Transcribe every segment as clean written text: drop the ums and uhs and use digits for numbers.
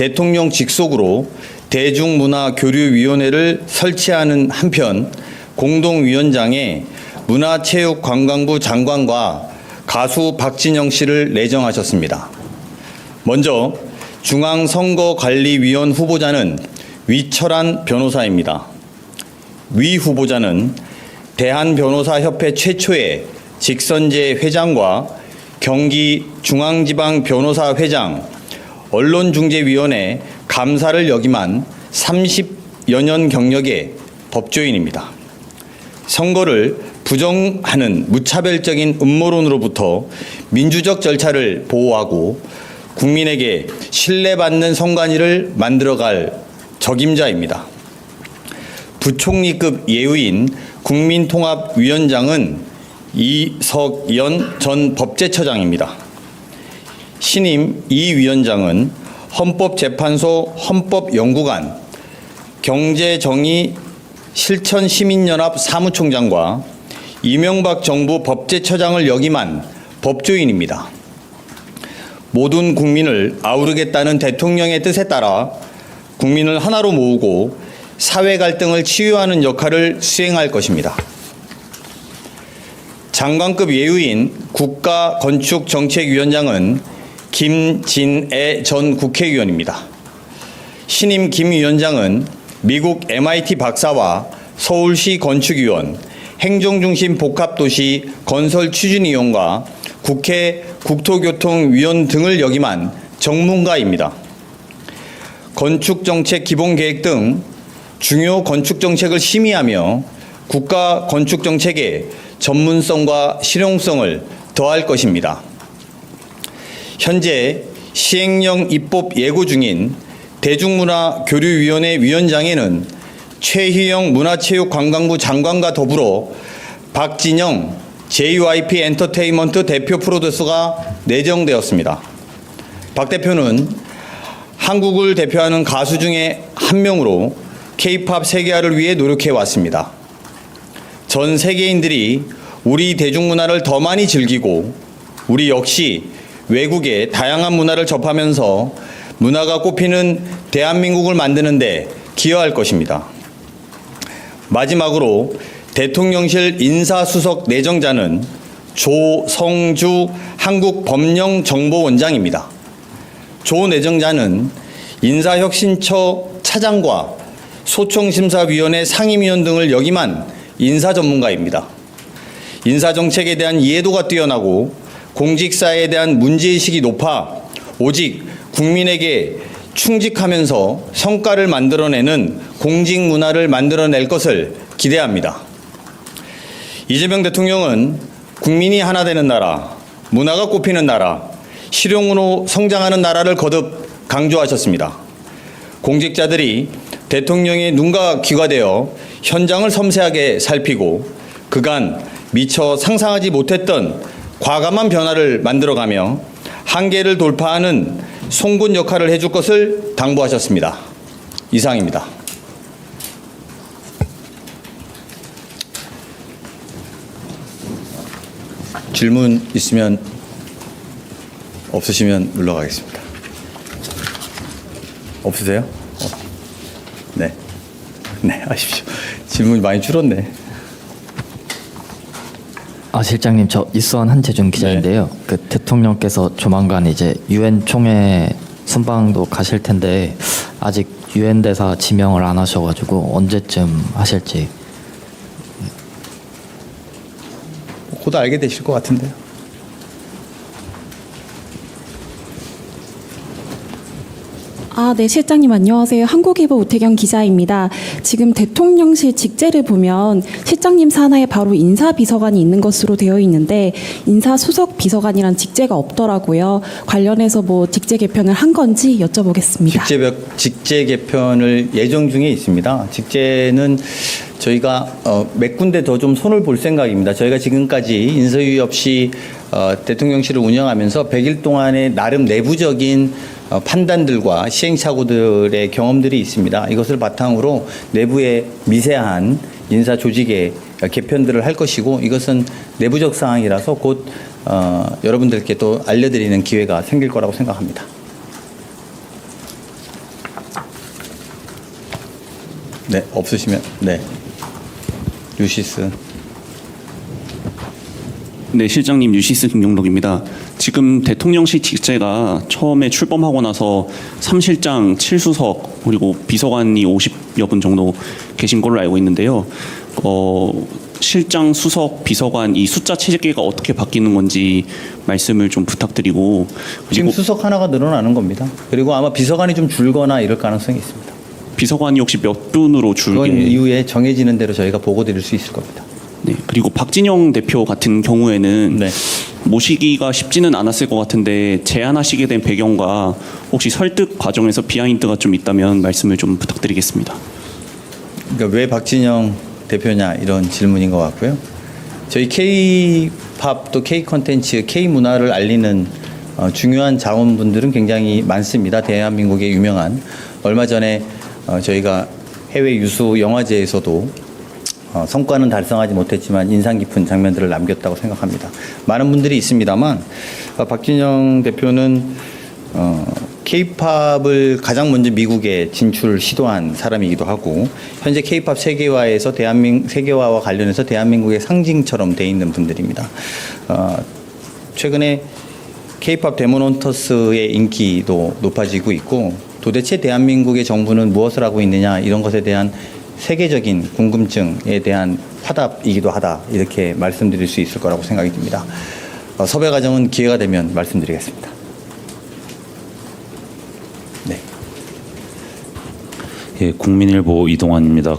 대통령 직속으로 대중문화교류위원회를 설치하는 한편 공동위원장에 문화체육관광부 장관과 가수 박진영 씨를 내정하셨습니다. 먼저 중앙선거관리위원 후보자는 위철한 변호사입니다. 위 후보자는 대한변호사협회 최초의 직선제 회장과 경기중앙지방변호사회장, 언론중재위원회 감사를 역임한 30여 년 경력의 법조인입니다. 선거를 부정하는 무차별적인 음모론으로부터 민주적 절차를 보호하고 국민에게 신뢰받는 선관위를 만들어갈 적임자입니다. 부총리급 예우인 국민통합위원장은 이석연 전 법제처장입니다. 신임 이 위원장은 헌법재판소 헌법연구관, 경제정의실천시민연합 사무총장과 이명박 정부 법제처장을 역임한 법조인입니다. 모든 국민을 아우르겠다는 대통령의 뜻에 따라 국민을 하나로 모으고 사회 갈등을 치유하는 역할을 수행할 것입니다. 장관급 예우인 국가건축정책위원장은 김진애 전 국회의원입니다. 신임 김 위원장은 미국 MIT 박사와 서울시 건축위원, 행정중심 복합도시 건설추진위원과 국회 국토교통위원 등을 역임한 전문가입니다. 건축정책 기본계획 등 중요 건축정책을 심의하며 국가 건축정책의 전문성과 실용성을 더할 것입니다. 현재 시행령 입법 예고 중인 대중문화교류위원회 위원장에는 최희영 문화체육관광부 장관과 더불어 박진영 JYP 엔터테인먼트 대표 프로듀서가 내정되었습니다. 박 대표는 한국을 대표하는 가수 중에 한 명으로 K-팝 세계화를 위해 노력해 왔습니다. 전 세계인들이 우리 대중문화를 더 많이 즐기고 우리 역시 외국의 다양한 문화를 접하면서 문화가 꽃피는 대한민국을 만드는 데 기여할 것입니다. 마지막으로 대통령실 인사수석 내정자는 조성주 한국법령정보원장입니다. 조 내정자는 인사혁신처 차장과 소총심사위원회 상임위원 등을 역임한 인사 전문가입니다. 인사정책에 대한 이해도가 뛰어나고 공직사회에 대한 문제의식이 높아 오직 국민에게 충직하면서 성과를 만들어내는 공직문화를 만들어낼 것을 기대합니다. 이재명 대통령은 국민이 하나 되는 나라, 문화가 꽃피는 나라, 실용으로 성장하는 나라를 거듭 강조하셨습니다. 공직자들이 대통령의 눈과 귀가 되어 현장을 섬세하게 살피고 그간 미처 상상하지 못했던 과감한 변화를 만들어가며 한계를 돌파하는 송곳 역할을 해줄 것을 당부하셨습니다. 이상입니다. 질문 있으면 없으시면 물러가겠습니다. 없으세요? 네. 네, 하십시오. 질문이 많이 줄었네. 실장님, 저 이수원 한재준 기자인데요. 네. 그 대통령께서 조만간 이제 유엔 총회 순방도 가실 텐데 아직 유엔 대사 지명을 안 하셔가지고 언제쯤 하실지. 곧 알게 되실 것 같은데요. 네, 실장님 안녕하세요. 한국일보 우태경 기자입니다. 지금 대통령실 직제를 보면 실장님 산하에 바로 인사비서관이 있는 것으로 되어 있는데 인사수석 비서관이란 직제가 없더라고요. 관련해서 뭐 직제 개편을 한 건지 여쭤보겠습니다. 직제 개편을 예정 중에 있습니다. 직제는 저희가 몇 군데 더 좀 손을 볼 생각입니다. 저희가 지금까지 인사유예 없이 대통령실을 운영하면서 100일 동안의 나름 내부적인 판단들과 시행착오들의 경험들이 있습니다. 이것을 바탕으로 내부의 미세한 인사 조직의 개편들을 할 것이고 이것은 내부적 사항이라서 곧 여러분들께 또 알려드리는 기회가 생길 거라고 생각합니다. 네, 없으시면 네. 유시스. 네, 실장님 유시스 김용덕입니다. 지금 대통령실 직제가 처음에 출범하고 나서 3실장 7수석 그리고 비서관이 50여 분 정도 계신 걸로 알고 있는데요. 실장, 수석, 비서관 이 숫자 체계가 어떻게 바뀌는 건지 말씀을 좀 부탁드리고 지금 그리고 수석 하나가 늘어나는 겁니다. 그리고 아마 비서관이 좀 줄거나 이럴 가능성이 있습니다. 비서관이 혹시 몇 분으로 그건 줄게? 이후에 정해지는 대로 저희가 보고 드릴 수 있을 겁니다. 네, 그리고 박진영 대표 같은 경우에는 네. 모시기가 쉽지는 않았을 것 같은데 제안하시게 된 배경과 혹시 설득 과정에서 비하인드가 좀 있다면 말씀을 좀 부탁드리겠습니다. 그러니까 왜 박진영 대표냐 이런 질문인 것 같고요. 저희 K-팝 또 K-콘텐츠, K-문화를 알리는 중요한 자원분들은 굉장히 많습니다. 대한민국의 유명한 얼마 전에 저희가 해외 유수 영화제에서도 성과는 달성하지 못했지만 인상 깊은 장면들을 남겼다고 생각합니다. 많은 분들이 있습니다만 박진영 대표는 K-팝을 가장 먼저 미국에 진출 시도한 사람이기도 하고 현재 K-팝 세계화에서 세계화와 관련해서 대한민국의 상징처럼 돼 있는 분들입니다. 최근에 K-팝 데모넌터스의 인기도 높아지고 있고 도대체 대한민국의 정부는 무엇을 하고 있느냐 이런 것에 대한 세계적인 궁금증에 대한 화답이기도 하다 이렇게 말씀드릴 수 있을 거라고 생각이 듭니다. 섭외 과정은 기회가 되면 말씀드리겠습니다. 네. 예, 국민일보 이동환입니다.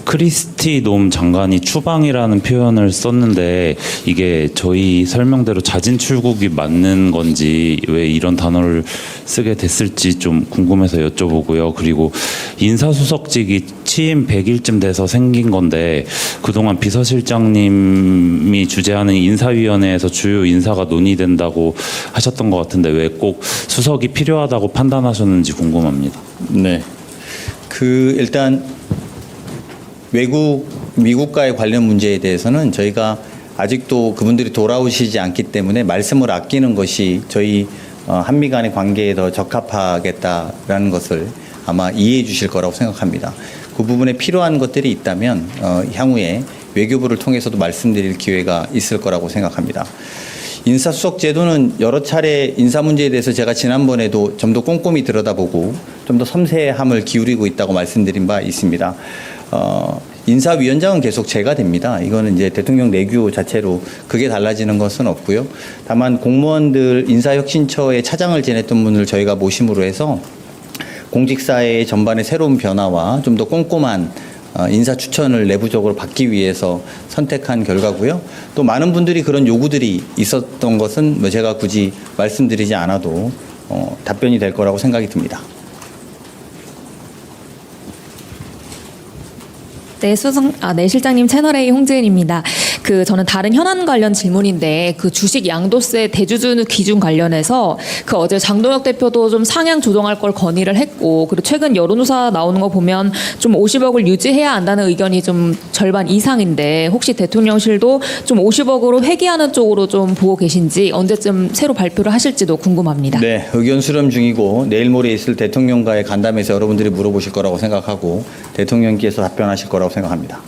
크리스티 놈 장관이 추방이라는 표현을 썼는데 이게 저희 설명대로 자진 출국이 맞는 건지 왜 이런 단어를 쓰게 됐을지 좀 궁금해서 여쭤보고요. 그리고 인사수석직이 취임 100일쯤 돼서 생긴 건데 그동안 비서실장님이 주재하는 인사위원회에서 주요 인사가 논의된다고 하셨던 것 같은데 왜 꼭 수석이 필요하다고 판단하셨는지 궁금합니다. 네. 일단 미국과의 관련 문제에 대해서는 저희가 아직도 그분들이 돌아오시지 않기 때문에 말씀을 아끼는 것이 저희 한미 간의 관계에 더 적합하겠다라는 것을 아마 이해해 주실 거라고 생각합니다. 그 부분에 필요한 것들이 있다면 향후에 외교부를 통해서도 말씀드릴 기회가 있을 거라고 생각합니다. 인사수석 제도는 여러 차례 인사 문제에 대해서 제가 지난번에도 좀 더 꼼꼼히 들여다보고 좀 더 섬세함을 기울이고 있다고 말씀드린 바 있습니다. 인사위원장은 계속 제가 됩니다. 이거는 이제 대통령 내규 자체로 그게 달라지는 것은 없고요. 다만 공무원들 인사혁신처의 차장을 지냈던 분을 저희가 모심으로 해서 공직사회의 전반의 새로운 변화와 좀 더 꼼꼼한 인사 추천을 내부적으로 받기 위해서 선택한 결과고요. 또 많은 분들이 그런 요구들이 있었던 것은 제가 굳이 말씀드리지 않아도 답변이 될 거라고 생각이 듭니다. 네, 실장님 채널A 홍지은입니다. 저는 다른 현안 관련 질문인데 주식 양도세 대주주 기준 관련해서 어제 장동혁 대표도 좀 상향 조정할 걸 건의를 했고 그리고 최근 여론조사 나오는 거 보면 좀 50억을 유지해야 한다는 의견이 좀 절반 이상인데 혹시 대통령실도 좀 50억으로 회귀하는 쪽으로 좀 보고 계신지 언제쯤 새로 발표를 하실지도 궁금합니다. 네, 의견 수렴 중이고 내일 모레 있을 대통령과의 간담회에서 여러분들이 물어보실 거라고 생각하고 대통령께서 답변하실 거라고 생각합니다.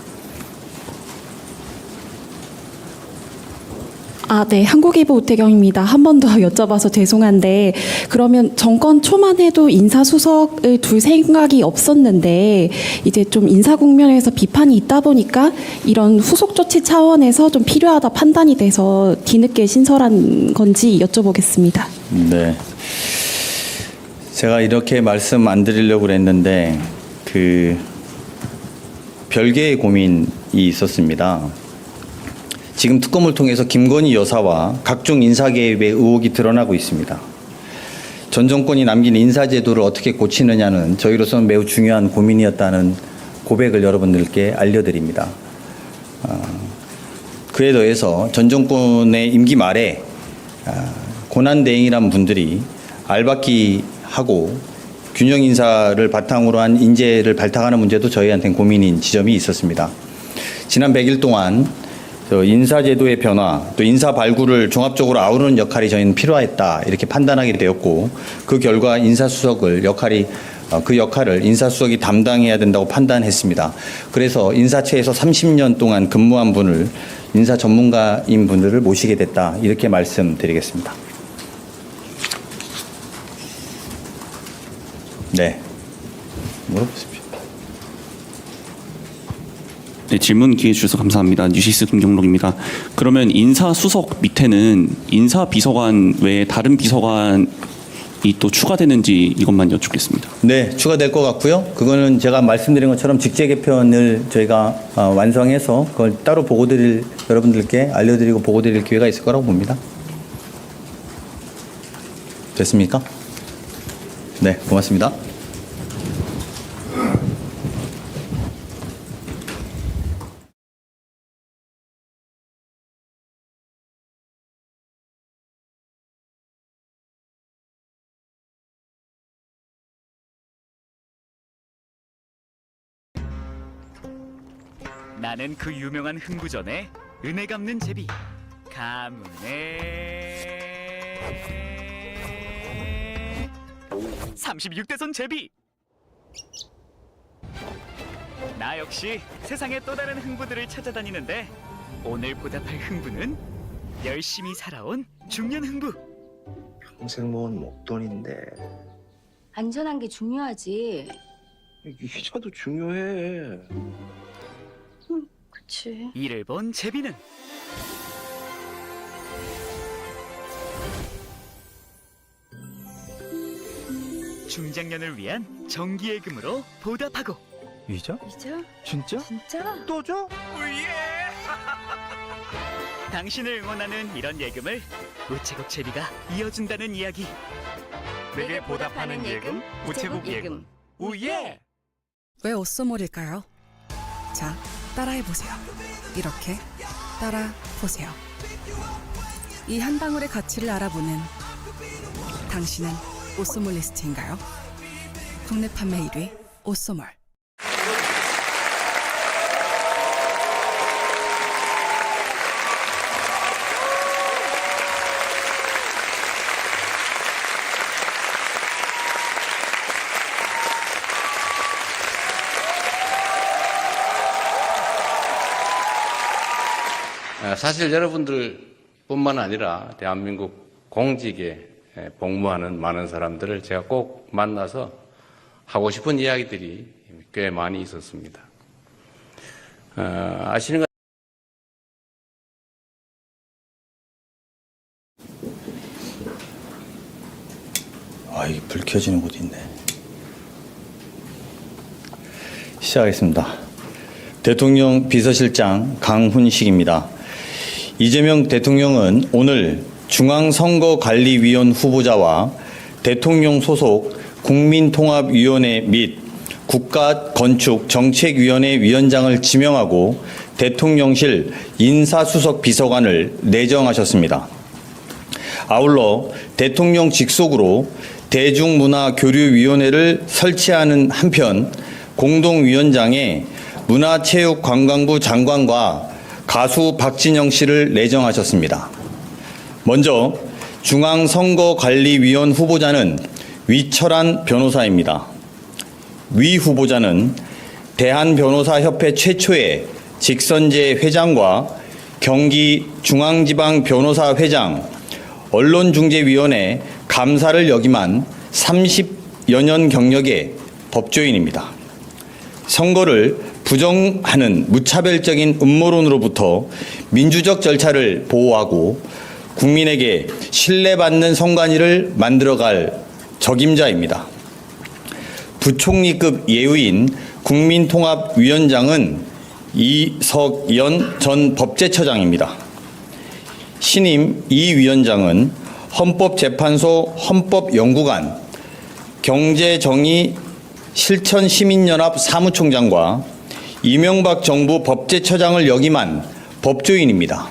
네. 한국일보 오태경입니다. 한 번 더 여쭤봐서 죄송한데 그러면 정권 초만 해도 인사수석을 둘 생각이 없었는데 이제 좀 인사 국면에서 비판이 있다 보니까 이런 후속 조치 차원에서 좀 필요하다 판단이 돼서 뒤늦게 신설한 건지 여쭤보겠습니다. 네. 제가 이렇게 말씀 안 드리려고 그랬는데 별개의 고민이 있었습니다. 지금 특검을 통해서 김건희 여사와 각종 인사 개입의 의혹이 드러나고 있습니다. 전 정권이 남긴 인사제도를 어떻게 고치느냐는 저희로서는 매우 중요한 고민이었다는 고백을 여러분들께 알려드립니다. 그에 더해서 전 정권의 임기 말에 고난대행이란 분들이 알박기하고 균형 인사를 바탕으로 한 인재를 발탁하는 문제도 저희한테는 고민인 지점이 있었습니다. 지난 100일 동안 인사제도의 변화, 또 인사 발굴을 종합적으로 아우르는 역할이 저희는 필요했다 이렇게 판단하게 되었고 그 결과 인사수석을 역할이 그 역할을 인사수석이 담당해야 된다고 판단했습니다. 그래서 인사처에서 30년 동안 근무한 분을 인사 전문가인 분들을 모시게 됐다. 이렇게 말씀드리겠습니다. 네. 물어보십시오. 네, 질문 기회 주셔서 감사합니다. 뉴시스 김경록입니다. 그러면 인사수석 밑에는 인사비서관 외에 다른 비서관이 또 추가되는지 이것만 여쭙겠습니다. 네, 추가될 것 같고요. 그거는 제가 말씀드린 것처럼 직제 개편을 저희가 완성해서 그걸 따로 여러분들께 알려드리고 보고드릴 기회가 있을 거라고 봅니다. 됐습니까? 네, 고맙습니다. 나는 그 유명한 흥부전의 은혜 갚는 제비 가문의 36대손 제비. 나 역시 세상의 또 다른 흥부들을 찾아다니는데 오늘 보답할 흥부는 열심히 살아온 중년 흥부. 평생 모은 목돈인데 안전한 게 중요하지. 휴자도 중요해. 그치. 이를 본 제비는 중장년을 위한 정기예금으로 보답하고. 이자? 이자? 진짜? 진짜? 또 줘? 우예! 당신을 응원하는 이런 예금을 우체국 제비가 이어준다는 이야기. 내게 보답하는 예금, 우체국 예금. 우예! 왜 옷소몰일까요? 자, 따라해보세요. 이렇게 따라보세요. 이 한 방울의 가치를 알아보는 당신은 옷소몰 리스트인가요? 국내 판매 1위 옷소몰. 사실 여러분들뿐만 아니라 대한민국 공직에 복무하는 많은 사람들을 제가 꼭 만나서 하고 싶은 이야기들이 꽤 많이 있었습니다. 아시는 것 이게 불 켜지는 곳이 있네. 시작하겠습니다. 대통령 비서실장 강훈식입니다. 이재명 대통령은 오늘 중앙선거관리위원 후보자와 대통령 소속 국민통합위원회 및 국가건축정책위원회 위원장을 지명하고 대통령실 인사수석 비서관을 내정하셨습니다. 아울러 대통령 직속으로 대중문화교류위원회를 설치하는 한편 공동위원장에 문화체육관광부 장관과 가수 박진영 씨를 내정하셨습니다. 먼저 중앙선거관리위원 후보자는 위철한 변호사입니다. 위 후보자는 대한변호사협회 최초의 직선제 회장과 경기중앙지방변호사회장, 언론중재위원회 감사를 역임한 30여 년 경력의 법조인입니다. 선거를 부정하는 무차별적인 음모론으로부터 민주적 절차를 보호하고 국민에게 신뢰받는 선관위를 만들어갈 적임자입니다. 부총리급 예우인 국민통합위원장은 이석연 전 법제처장입니다. 신임 이 위원장은 헌법재판소 헌법연구관, 경제정의 실천시민연합 사무총장과 이명박 정부 법제처장을 역임한 법조인입니다.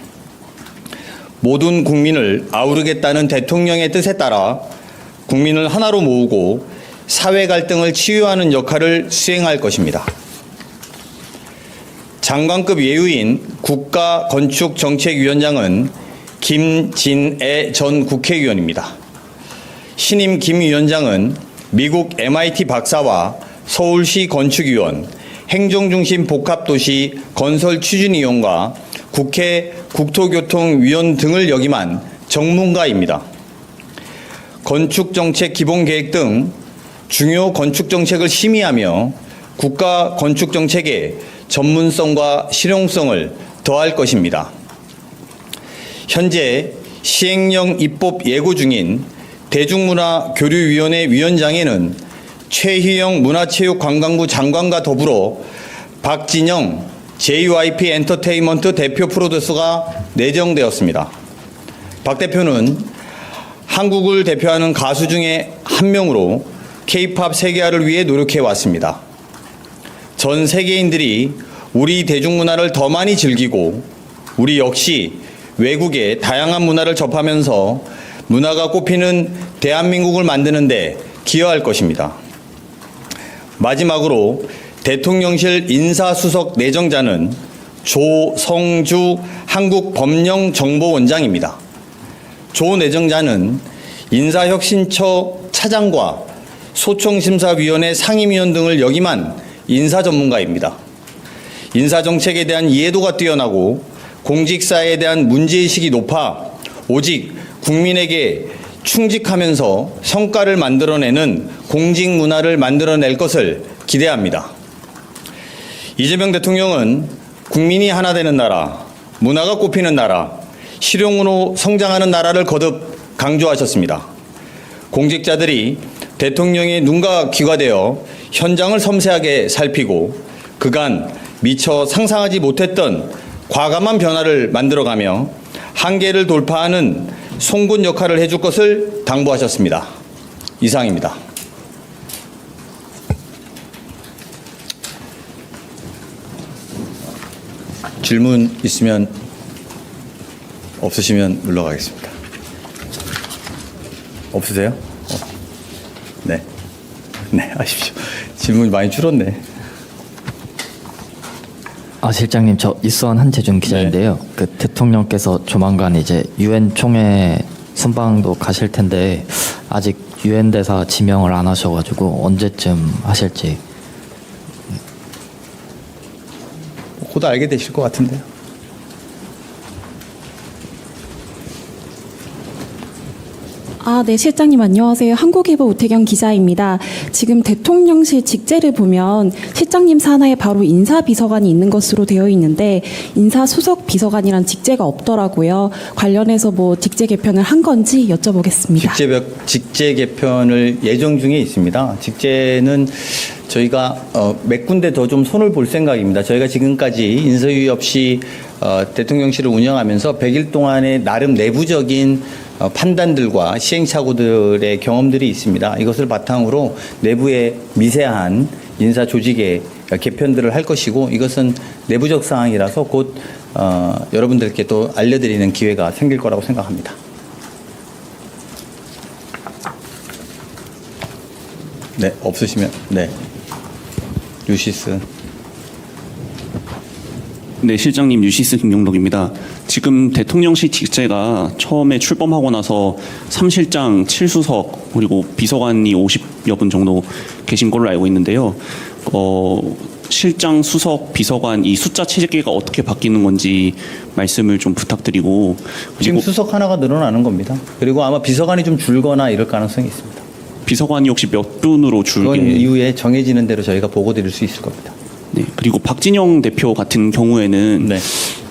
모든 국민을 아우르겠다는 대통령의 뜻에 따라 국민을 하나로 모으고 사회 갈등을 치유하는 역할을 수행할 것입니다. 장관급 예우인 국가건축정책위원장은 김진애 전 국회의원입니다. 신임 김 위원장은 미국 MIT 박사와 서울시 건축위원, 행정중심 복합도시 건설 추진위원과 국회 국토교통위원 등을 역임한 전문가입니다. 건축정책 기본계획 등 중요 건축정책을 심의하며 국가 건축정책의 전문성과 실용성을 더할 것입니다. 현재 시행령 입법 예고 중인 대중문화교류위원회 위원장에는 최희영 문화체육관광부 장관과 더불어 박진영 JYP 엔터테인먼트 대표 프로듀서가 내정되었습니다. 박 대표는 한국을 대표하는 가수 중에 한 명으로 K-팝 세계화를 위해 노력해 왔습니다. 전 세계인들이 우리 대중문화를 더 많이 즐기고 우리 역시 외국의 다양한 문화를 접하면서 문화가 꽃피는 대한민국을 만드는 데 기여할 것입니다. 마지막으로 대통령실 인사수석 내정자는 조성주 한국법령정보원장입니다. 조 내정자는 인사혁신처 차장과 소총심사위원회 상임위원 등을 역임한 인사 전문가입니다. 인사정책에 대한 이해도가 뛰어나고 공직사에 대한 문제의식이 높아 오직 국민에게 충직하면서 성과를 만들어내는 공직 문화를 만들어낼 것을 기대합니다. 이재명 대통령은 국민이 하나 되는 나라, 문화가 꽃피는 나라, 실용으로 성장하는 나라를 거듭 강조하셨습니다. 공직자들이 대통령의 눈과 귀가 되어 현장을 섬세하게 살피고 그간 미처 상상하지 못했던 과감한 변화를 만들어가며 한계를 돌파하는 송곳 역할을 해줄 것을 당부하셨습니다. 이상입니다. 질문 있으면 없으시면 물러가겠습니다. 없으세요? 네. 네, 하십시오. 질문이 많이 줄었네. 실장님, 저 이수환 한재준 기자인데요. 네. 그 대통령께서 조만간 이제 유엔 총회 순방도 가실 텐데 아직 유엔 대사 지명을 안 하셔가지고 언제쯤 하실지. 곧 알게 되실 것 같은데요. 네, 실장님 안녕하세요. 한국일보 오태경 기자입니다. 지금 대통령실 직제를 보면 실장님 산하에 바로 인사비서관이 있는 것으로 되어 있는데 인사수석 비서관이란 직제가 없더라고요. 관련해서 뭐 직제 개편을 한 건지 여쭤보겠습니다. 직제 개편을 예정 중에 있습니다. 직제는 저희가 몇 군데 더 좀 손을 볼 생각입니다. 저희가 지금까지 인서유의 없이 대통령실을 운영하면서 100일 동안의 나름 내부적인 판단들과 시행착오들의 경험들이 있습니다. 이것을 바탕으로 내부의 미세한 인사 조직의 개편들을 할 것이고 이것은 내부적 사항이라서 곧 여러분들께 또 알려드리는 기회가 생길 거라고 생각합니다. 네, 없으시면 네, 유시스. 네, 실장님 유시스 김용록입니다. 지금 대통령실 직제가 처음에 출범하고 나서 3실장 7수석 그리고 비서관이 50여 분 정도 계신 걸로 알고 있는데요. 실장, 수석, 비서관 이 숫자 체계가 어떻게 바뀌는 건지 말씀을 좀 부탁드리고 지금 수석 하나가 늘어나는 겁니다. 그리고 아마 비서관이 좀 줄거나 이럴 가능성이 있습니다. 비서관이 혹시 몇 분으로 줄게? 그건 이후에 정해지는 대로 저희가 보고 드릴 수 있을 겁니다. 네, 그리고 박진영 대표 같은 경우에는 네.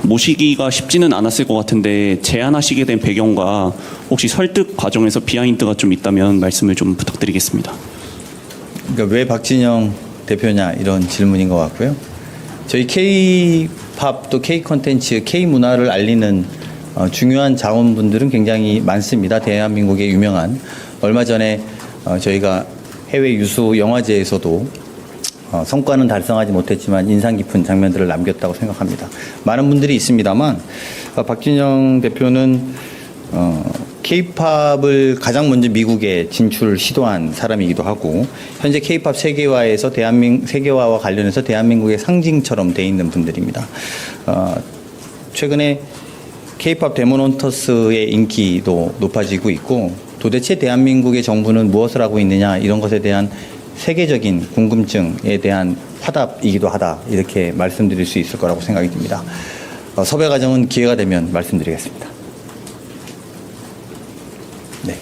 모시기가 쉽지는 않았을 것 같은데 제안하시게 된 배경과 혹시 설득 과정에서 비하인드가 좀 있다면 말씀을 좀 부탁드리겠습니다. 그러니까 왜 박진영 대표냐 이런 질문인 것 같고요. 저희 K-팝 또 K-콘텐츠, K-문화를 알리는 중요한 자원분들은 굉장히 많습니다. 대한민국의 유명한 얼마 전에 저희가 해외 유수 영화제에서도 성과는 달성하지 못했지만 인상 깊은 장면들을 남겼다고 생각합니다. 많은 분들이 있습니다만 박진영 대표는 K-팝을 가장 먼저 미국에 진출 시도한 사람이기도 하고 현재 K-팝 세계화에서 세계화와 관련해서 대한민국의 상징처럼 돼 있는 분들입니다. 최근에 K-팝 데몬헌터스의 인기도 높아지고 있고 도대체 대한민국의 정부는 무엇을 하고 있느냐 이런 것에 대한 세계적인 궁금증에 대한 화답이기도 하다 이렇게 말씀드릴 수 있을 거라고 생각이 듭니다. 섭외 과정은 기회가 되면 말씀드리겠습니다. 네.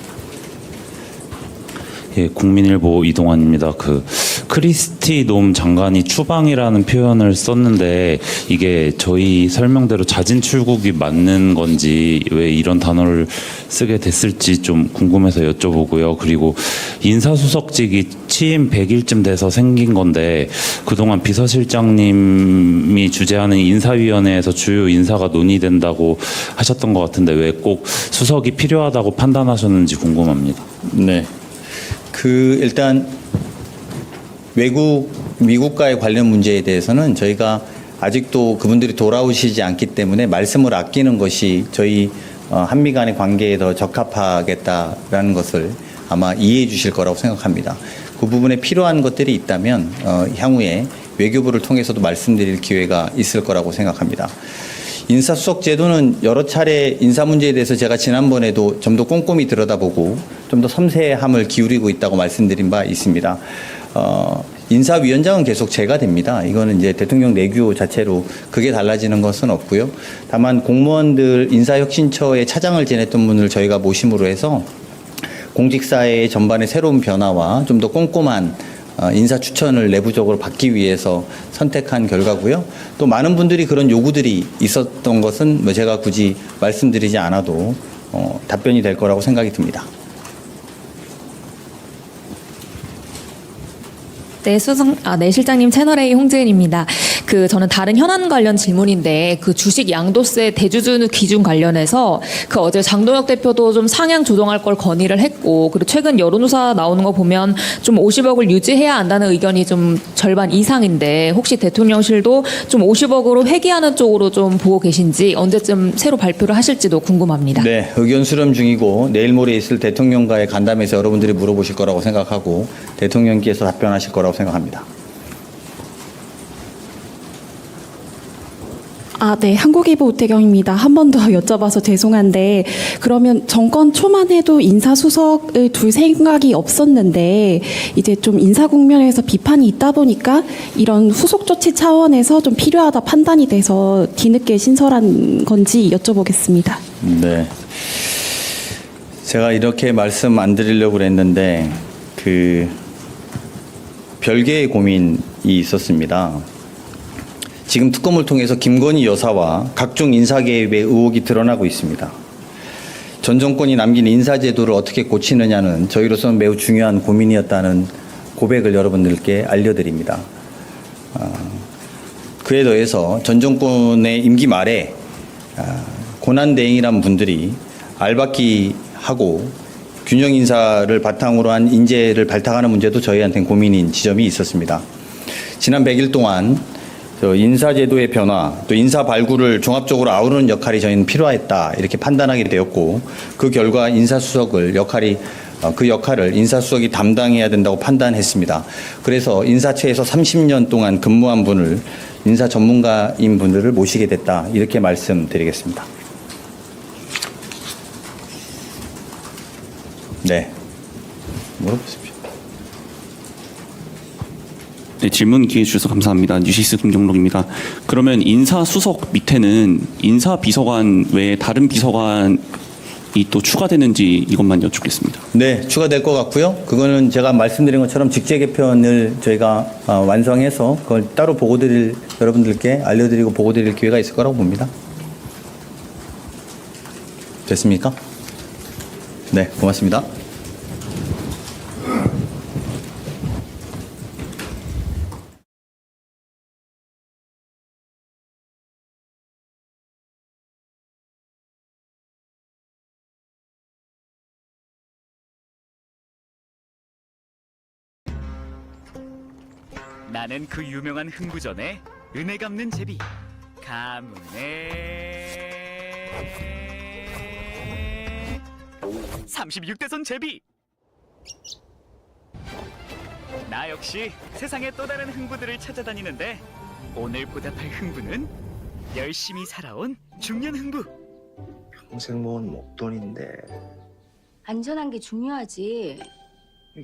예, 국민일보 이동환입니다. 그 크리스티 놈 장관이 추방이라는 표현을 썼는데 이게 저희 설명대로 자진 출국이 맞는 건지 왜 이런 단어를 쓰게 됐을지 좀 궁금해서 여쭤보고요. 그리고 인사수석직이 취임 100일쯤 돼서 생긴 건데 그동안 비서실장님이 주재하는 인사위원회에서 주요 인사가 논의된다고 하셨던 것 같은데 왜 꼭 수석이 필요하다고 판단하셨는지 궁금합니다. 네. 일단 미국과의 관련 문제에 대해서는 저희가 아직도 그분들이 돌아오시지 않기 때문에 말씀을 아끼는 것이 저희 한미 간의 관계에 더 적합하겠다라는 것을 아마 이해해 주실 거라고 생각합니다. 그 부분에 필요한 것들이 있다면 향후에 외교부를 통해서도 말씀드릴 기회가 있을 거라고 생각합니다. 인사수석 제도는 여러 차례 인사 문제에 대해서 제가 지난번에도 좀 더 꼼꼼히 들여다보고 좀 더 섬세함을 기울이고 있다고 말씀드린 바 있습니다. 인사위원장은 계속 제가 됩니다. 이거는 이제 대통령 내규 자체로 그게 달라지는 것은 없고요. 다만 공무원들 인사혁신처의 차장을 지냈던 분을 저희가 모심으로 해서 공직사회의 전반의 새로운 변화와 좀 더 꼼꼼한 인사 추천을 내부적으로 받기 위해서 선택한 결과고요. 또 많은 분들이 그런 요구들이 있었던 것은 뭐 제가 굳이 말씀드리지 않아도 답변이 될 거라고 생각이 듭니다. 네, 실장님 채널A 홍재은입니다. 저는 다른 현안 관련 질문인데 주식 양도세 대주주 기준 관련해서 어제 장동혁 대표도 좀 상향 조정할 걸 건의를 했고 그리고 최근 여론조사 나오는 거 보면 좀 50억을 유지해야 한다는 의견이 좀 절반 이상인데 혹시 대통령실도 좀 50억으로 회귀하는 쪽으로 좀 보고 계신지 언제쯤 새로 발표를 하실지도 궁금합니다. 네, 의견 수렴 중이고 내일 모레 있을 대통령과의 간담회에서 여러분들이 물어보실 거라고 생각하고 대통령께서 답변하실 거라고 생각합니다. 네. 한국일보 우태경입니다. 한 번 더 여쭤봐서 죄송한데 그러면 정권 초만 해도 인사수석을 둘 생각이 없었는데 이제 좀 인사 국면에서 비판이 있다 보니까 이런 후속 조치 차원에서 좀 필요하다 판단이 돼서 뒤늦게 신설한 건지 여쭤보겠습니다. 네. 제가 이렇게 말씀 안 드리려고 그랬는데 별개의 고민이 있었습니다. 지금 특검을 통해서 김건희 여사와 각종 인사개입의 의혹이 드러나고 있습니다. 전 정권이 남긴 인사제도를 어떻게 고치느냐는 저희로서는 매우 중요한 고민이었다는 고백을 여러분들께 알려드립니다. 그에 더해서 전 정권의 임기 말에 고난대행이란 분들이 알박기 하고 균형 인사를 바탕으로 한 인재를 발탁하는 문제도 저희한테는 고민인 지점이 있었습니다. 지난 100일 동안 인사제도의 변화, 또 인사 발굴을 종합적으로 아우르는 역할이 저희는 필요했다 이렇게 판단하게 되었고 그 결과 그 역할을 인사수석이 담당해야 된다고 판단했습니다. 그래서 인사처에서 30년 동안 근무한 분을 인사 전문가인 분들을 모시게 됐다 이렇게 말씀드리겠습니다. 네, 물어보십시오. 네, 질문 기회 주셔서 감사합니다. 뉴시스 김종록입니다. 그러면 인사수석 밑에는 인사비서관 외에 다른 비서관이 또 추가되는지 이것만 여쭙겠습니다. 네, 추가될 것 같고요. 그거는 제가 말씀드린 것처럼 직제 개편을 저희가 완성해서 그걸 따로 여러분들께 알려드리고 보고드릴 기회가 있을 거라고 봅니다. 됐습니까? 네, 고맙습니다. 나는 그 유명한 흥부전의 은혜 갚는 제비 가문의 36대선 제비. 나 역시 세상의 또 다른 흥부들을 찾아다니는데 오늘 보답할 흥부는 열심히 살아온 중년 흥부. 평생 모은 목돈인데 안전한 게 중요하지.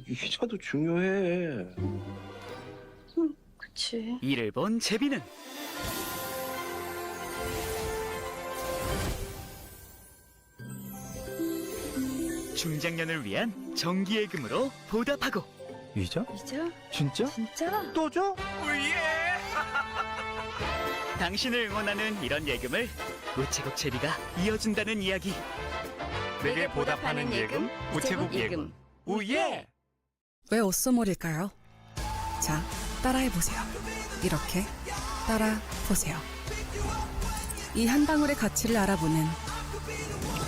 기차도 중요해. 그치. 이를 본 제비는 중장년을 위한 정기예금으로 보답하고 이자? 이자? 진짜? 진짜? 또 줘? 예! 당신을 응원하는 이런 예금을 우체국 제비가 이어준다는 이야기. 내게 보답하는 예금, 우체국 예금. 우예! 왜 옷소몰일까요? 자, 따라해보세요. 이렇게 따라보세요. 이 한 방울의 가치를 알아보는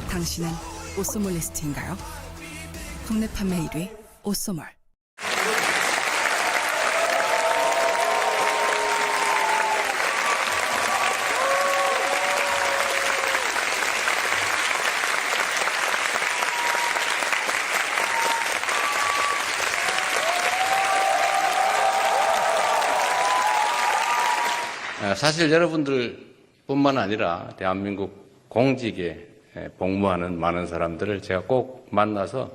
당신은 옷소몰 리스트인가요? 국내 판매 1위 옷소몰. 사실 여러분들뿐만 아니라 대한민국 공직에 복무하는 많은 사람들을 제가 꼭 만나서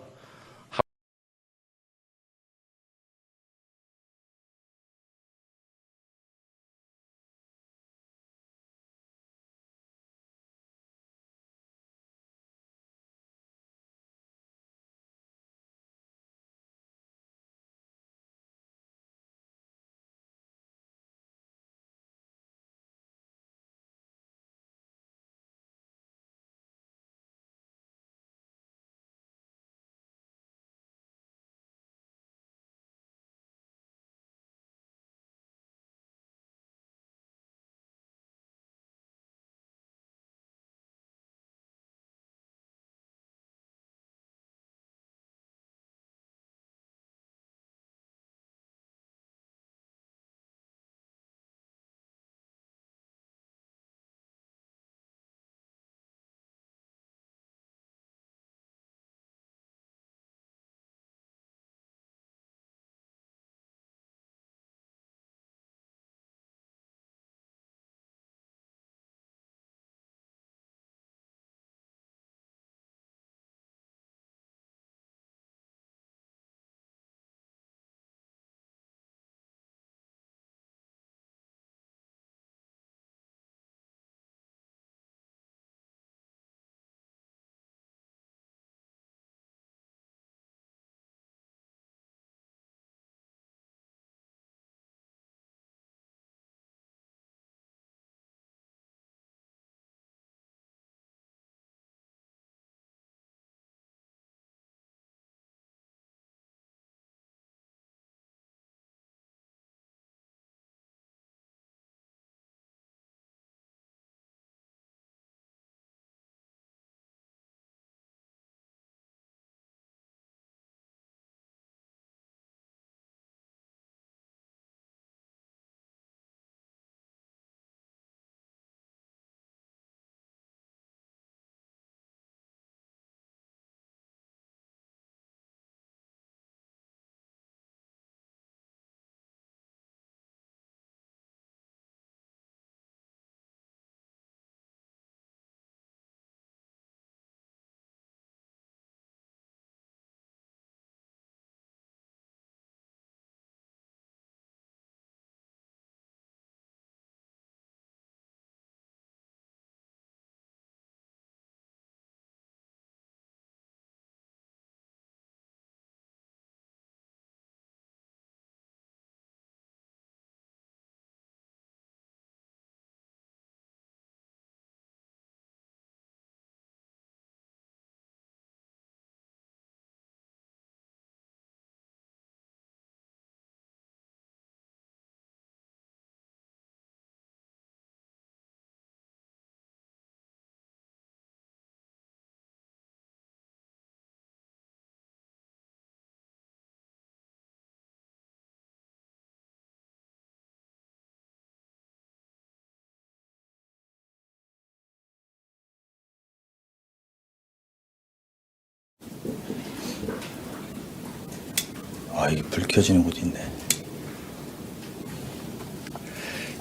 아, 이게 불 켜지는 곳이 있네.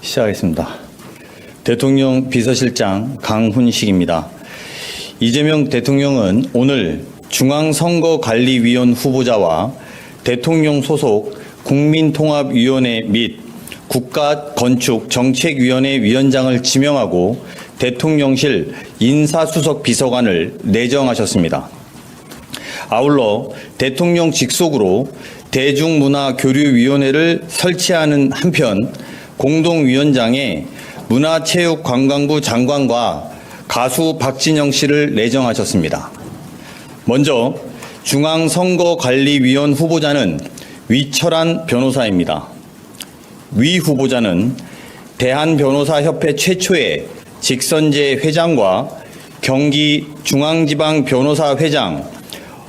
시작하겠습니다. 대통령 비서실장 강훈식입니다. 이재명 대통령은 오늘 중앙선거관리위원 후보자와 대통령 소속 국민통합위원회 및 국가건축정책위원회 위원장을 지명하고 대통령실 인사수석 비서관을 내정하셨습니다. 아울러 대통령 직속으로 대중문화교류위원회를 설치하는 한편 공동위원장에 문화체육관광부 장관과 가수 박진영 씨를 내정하셨습니다. 먼저 중앙선거관리위원 후보자는 위철한 변호사입니다. 위 후보자는 대한변호사협회 최초의 직선제 회장과 경기중앙지방변호사회장,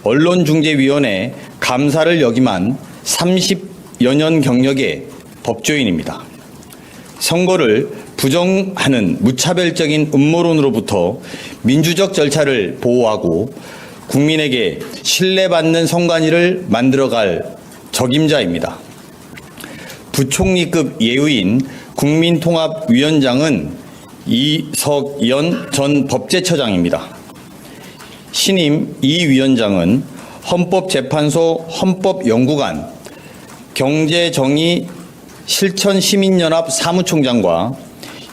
언론중재위원회 감사를 역임한 30여 년 경력의 법조인입니다. 선거를 부정하는 무차별적인 음모론으로부터 민주적 절차를 보호하고 국민에게 신뢰받는 선관위를 만들어갈 적임자입니다. 부총리급 예우인 국민통합위원장은 이석연 전 법제처장입니다. 신임 이 위원장은 헌법재판소 헌법연구관, 경제정의 실천시민연합 사무총장과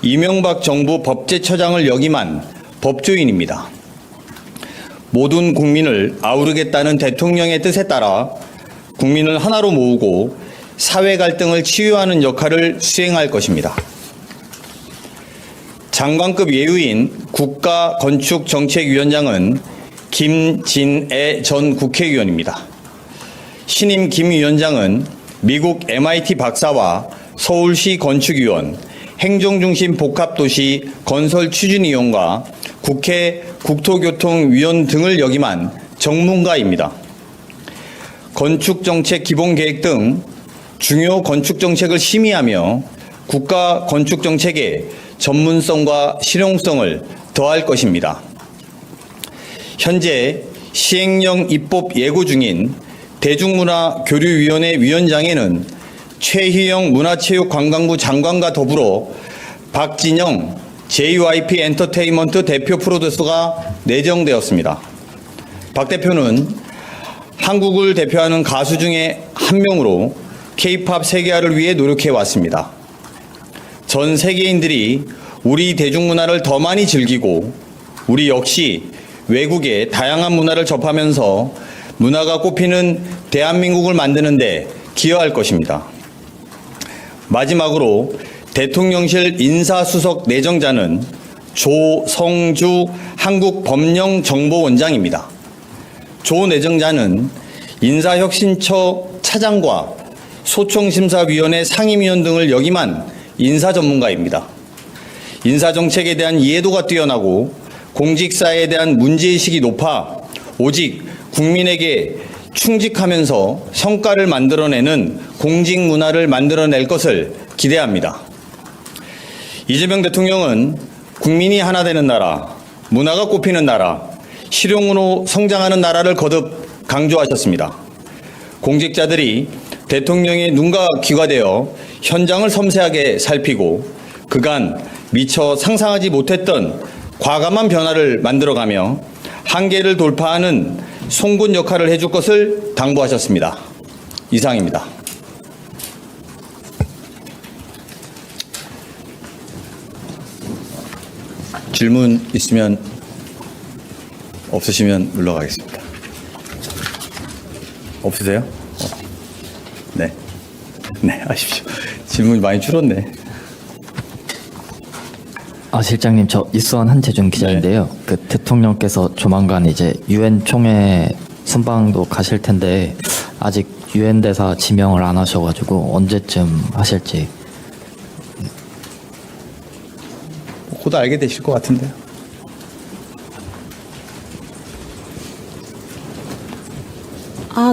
이명박 정부 법제처장을 역임한 법조인입니다. 모든 국민을 아우르겠다는 대통령의 뜻에 따라 국민을 하나로 모으고 사회 갈등을 치유하는 역할을 수행할 것입니다. 장관급 예우인 국가건축정책위원장은 김진애 전 국회의원입니다. 신임 김 위원장은 미국 MIT 박사와 서울시 건축위원, 행정중심 복합도시 건설추진위원과 국회 국토교통위원 등을 역임한 전문가입니다. 건축정책 기본계획 등 중요 건축정책을 심의하며 국가 건축정책의 전문성과 실용성을 더할 것입니다. 현재 시행령 입법 예고 중인 대중문화교류위원회 위원장에는 최희영 문화체육관광부 장관과 더불어 박진영 JYP 엔터테인먼트 대표 프로듀서가 내정되었습니다. 박 대표는 한국을 대표하는 가수 중에 한 명으로 K-팝 세계화를 위해 노력해 왔습니다. 전 세계인들이 우리 대중문화를 더 많이 즐기고 우리 역시 외국의 다양한 문화를 접하면서 문화가 꽃피는 대한민국을 만드는 데 기여할 것입니다. 마지막으로 대통령실 인사수석 내정자는 조성주 한국법령정보원장입니다. 조 내정자는 인사혁신처 차장과 소총심사위원회 상임위원 등을 역임한 인사 전문가입니다. 인사정책에 대한 이해도가 뛰어나고 공직사에 대한 문제의식이 높아 오직 국민에게 충직하면서 성과를 만들어내는 공직문화를 만들어낼 것을 기대합니다. 이재명 대통령은 국민이 하나 되는 나라, 문화가 꽃피는 나라, 실용으로 성장하는 나라를 거듭 강조하셨습니다. 공직자들이 대통령의 눈과 귀가 되어 현장을 섬세하게 살피고 그간 미처 상상하지 못했던 과감한 변화를 만들어가며 한계를 돌파하는 송곳 역할을 해줄 것을 당부하셨습니다. 이상입니다. 질문 있으면 없으시면 물러가겠습니다. 없으세요? 네. 네, 하십시오. 질문이 많이 줄었네. 실장님, 저 이수환 한재준 기자인데요. 그 대통령께서 조만간 이제 유엔 총회 순방도 가실 텐데 아직 유엔 대사 지명을 안 하셔가지고 언제쯤 하실지. 곧 알게 되실 것 같은데요.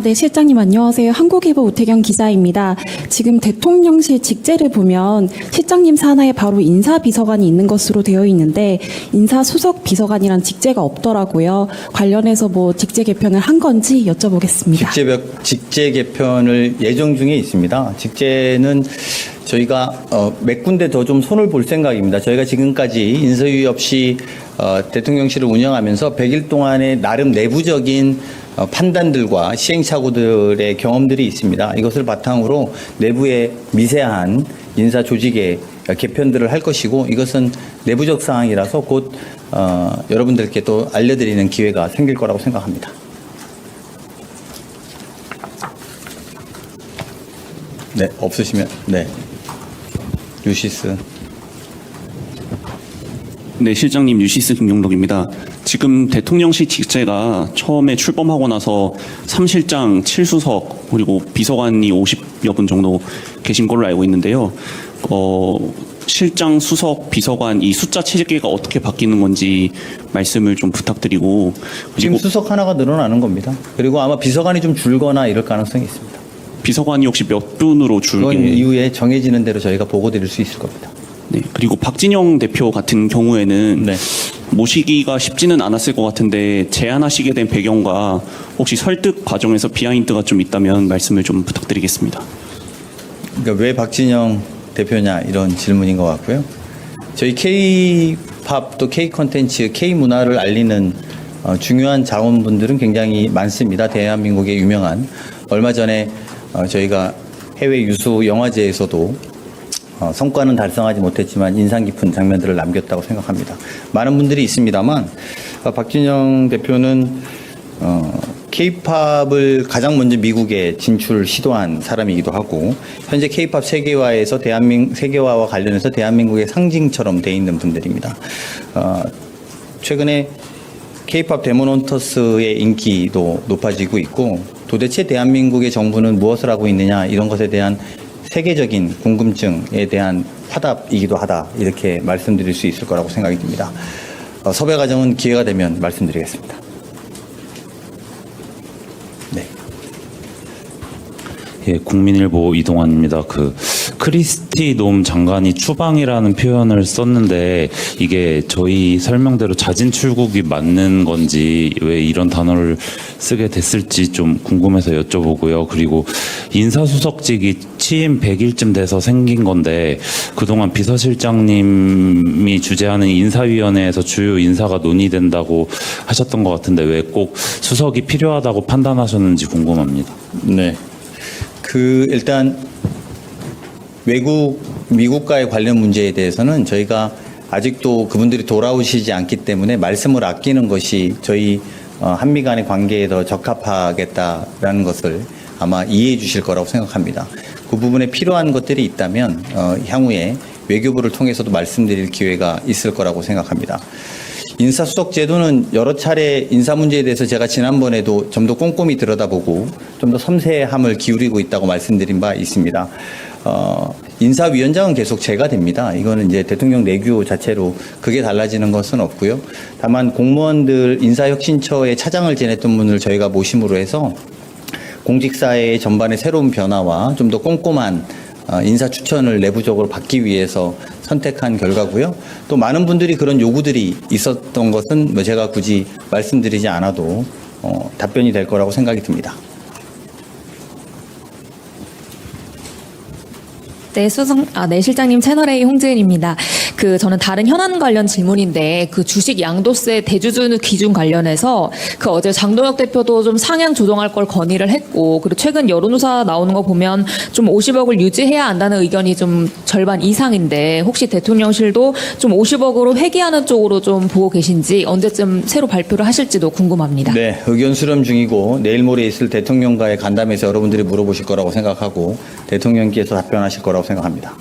네, 실장님 안녕하세요. 한국일보 우태경 기자입니다. 지금 대통령실 직제를 보면 실장님 산하에 바로 인사비서관이 있는 것으로 되어 있는데 인사수석 비서관이란 직제가 없더라고요. 관련해서 뭐 직제 개편을 한 건지 여쭤보겠습니다. 직제 개편을 예정 중에 있습니다. 직제는 저희가 몇 군데 더 좀 손을 볼 생각입니다. 저희가 지금까지 인사유의 없이 대통령실을 운영하면서 100일 동안의 나름 내부적인 판단들과 시행착오들의 경험들이 있습니다. 이것을 바탕으로 내부의 미세한 인사 조직의 개편들을 할 것이고 이것은 내부적 사항이라서 곧 여러분들께 또 알려드리는 기회가 생길 거라고 생각합니다. 네, 없으시면 네, 유시스. 네, 실장님 유시스 김용록입니다. 지금 대통령실 직제가 처음에 출범하고 나서 3실장 7수석 그리고 비서관이 50여 분 정도 계신 걸로 알고 있는데요. 실장, 수석, 비서관 이 숫자 체계가 어떻게 바뀌는 건지 말씀을 좀 부탁드리고 지금 그리고 수석 하나가 늘어나는 겁니다. 그리고 아마 비서관이 좀 줄거나 이럴 가능성이 있습니다. 비서관이 혹시 몇 분으로 그건 줄게? 이후에 정해지는 대로 저희가 보고 드릴 수 있을 겁니다. 네, 그리고 박진영 대표 같은 경우에는 네. 모시기가 쉽지는 않았을 것 같은데 제안하시게 된 배경과 혹시 설득 과정에서 비하인드가 좀 있다면 말씀을 좀 부탁드리겠습니다. 그러니까 왜 박진영 대표냐 이런 질문인 것 같고요. 저희 K-팝 또 K-콘텐츠, K-문화를 알리는 중요한 자원분들은 굉장히 많습니다. 대한민국의 유명한 얼마 전에 저희가 해외 유수 영화제에서도 성과는 달성하지 못했지만 인상 깊은 장면들을 남겼다고 생각합니다. 많은 분들이 있습니다만 박진영 대표는 K-팝을 가장 먼저 미국에 진출 시도한 사람이기도 하고 현재 K-팝 세계화에서 세계화와 관련해서 대한민국의 상징처럼 돼 있는 분들입니다. 최근에 K-팝 데모넌터스의 인기도 높아지고 있고 도대체 대한민국의 정부는 무엇을 하고 있느냐 이런 것에 대한 세계적인 궁금증에 대한 화답이기도 하다 이렇게 말씀드릴 수 있을 거라고 생각이 듭니다. 섭외 과정은 기회가 되면 말씀드리겠습니다. 네. 예, 국민일보 이동환입니다. 크리스티 놈 장관이 추방이라는 표현을 썼는데 이게 저희 설명대로 자진 출국이 맞는 건지 왜 이런 단어를 쓰게 됐을지 좀 궁금해서 여쭤보고요. 그리고 인사수석직이 취임 100일쯤 돼서 생긴 건데 그동안 비서실장님이 주재하는 인사위원회에서 주요 인사가 논의된다고 하셨던 것 같은데 왜 꼭 수석이 필요하다고 판단하셨는지 궁금합니다. 네. 일단 미국과의 관련 문제에 대해서는 저희가 아직도 그분들이 돌아오시지 않기 때문에 말씀을 아끼는 것이 저희 한미 간의 관계에 더 적합하겠다라는 것을 아마 이해해 주실 거라고 생각합니다. 그 부분에 필요한 것들이 있다면 향후에 외교부를 통해서도 말씀드릴 기회가 있을 거라고 생각합니다. 인사수석 제도는 여러 차례 인사 문제에 대해서 제가 지난번에도 좀 더 꼼꼼히 들여다보고 좀 더 섬세함을 기울이고 있다고 말씀드린 바 있습니다. 인사위원장은 계속 제가 됩니다. 이거는 이제 대통령 내규 자체로 그게 달라지는 것은 없고요. 다만 공무원들 인사혁신처의 차장을 지냈던 분을 저희가 모심으로 해서 공직사회의 전반의 새로운 변화와 좀 더 꼼꼼한 인사 추천을 내부적으로 받기 위해서 선택한 결과고요. 또 많은 분들이 그런 요구들이 있었던 것은 제가 굳이 말씀드리지 않아도 답변이 될 거라고 생각이 듭니다. 네, 실장님 채널A 홍지은입니다. 저는 다른 현안 관련 질문인데 주식 양도세 대주주 기준 관련해서 어제 장동혁 대표도 좀 상향 조정할 걸 건의를 했고 그리고 최근 여론조사 나오는 거 보면 좀 50억을 유지해야 한다는 의견이 좀 절반 이상인데 혹시 대통령실도 좀 50억으로 회귀하는 쪽으로 좀 보고 계신지 언제쯤 새로 발표를 하실지도 궁금합니다. 네, 의견 수렴 중이고 내일 모레 있을 대통령과의 간담회에서 여러분들이 물어보실 거라고 생각하고 대통령께서 답변하실 거라고 생각합니다.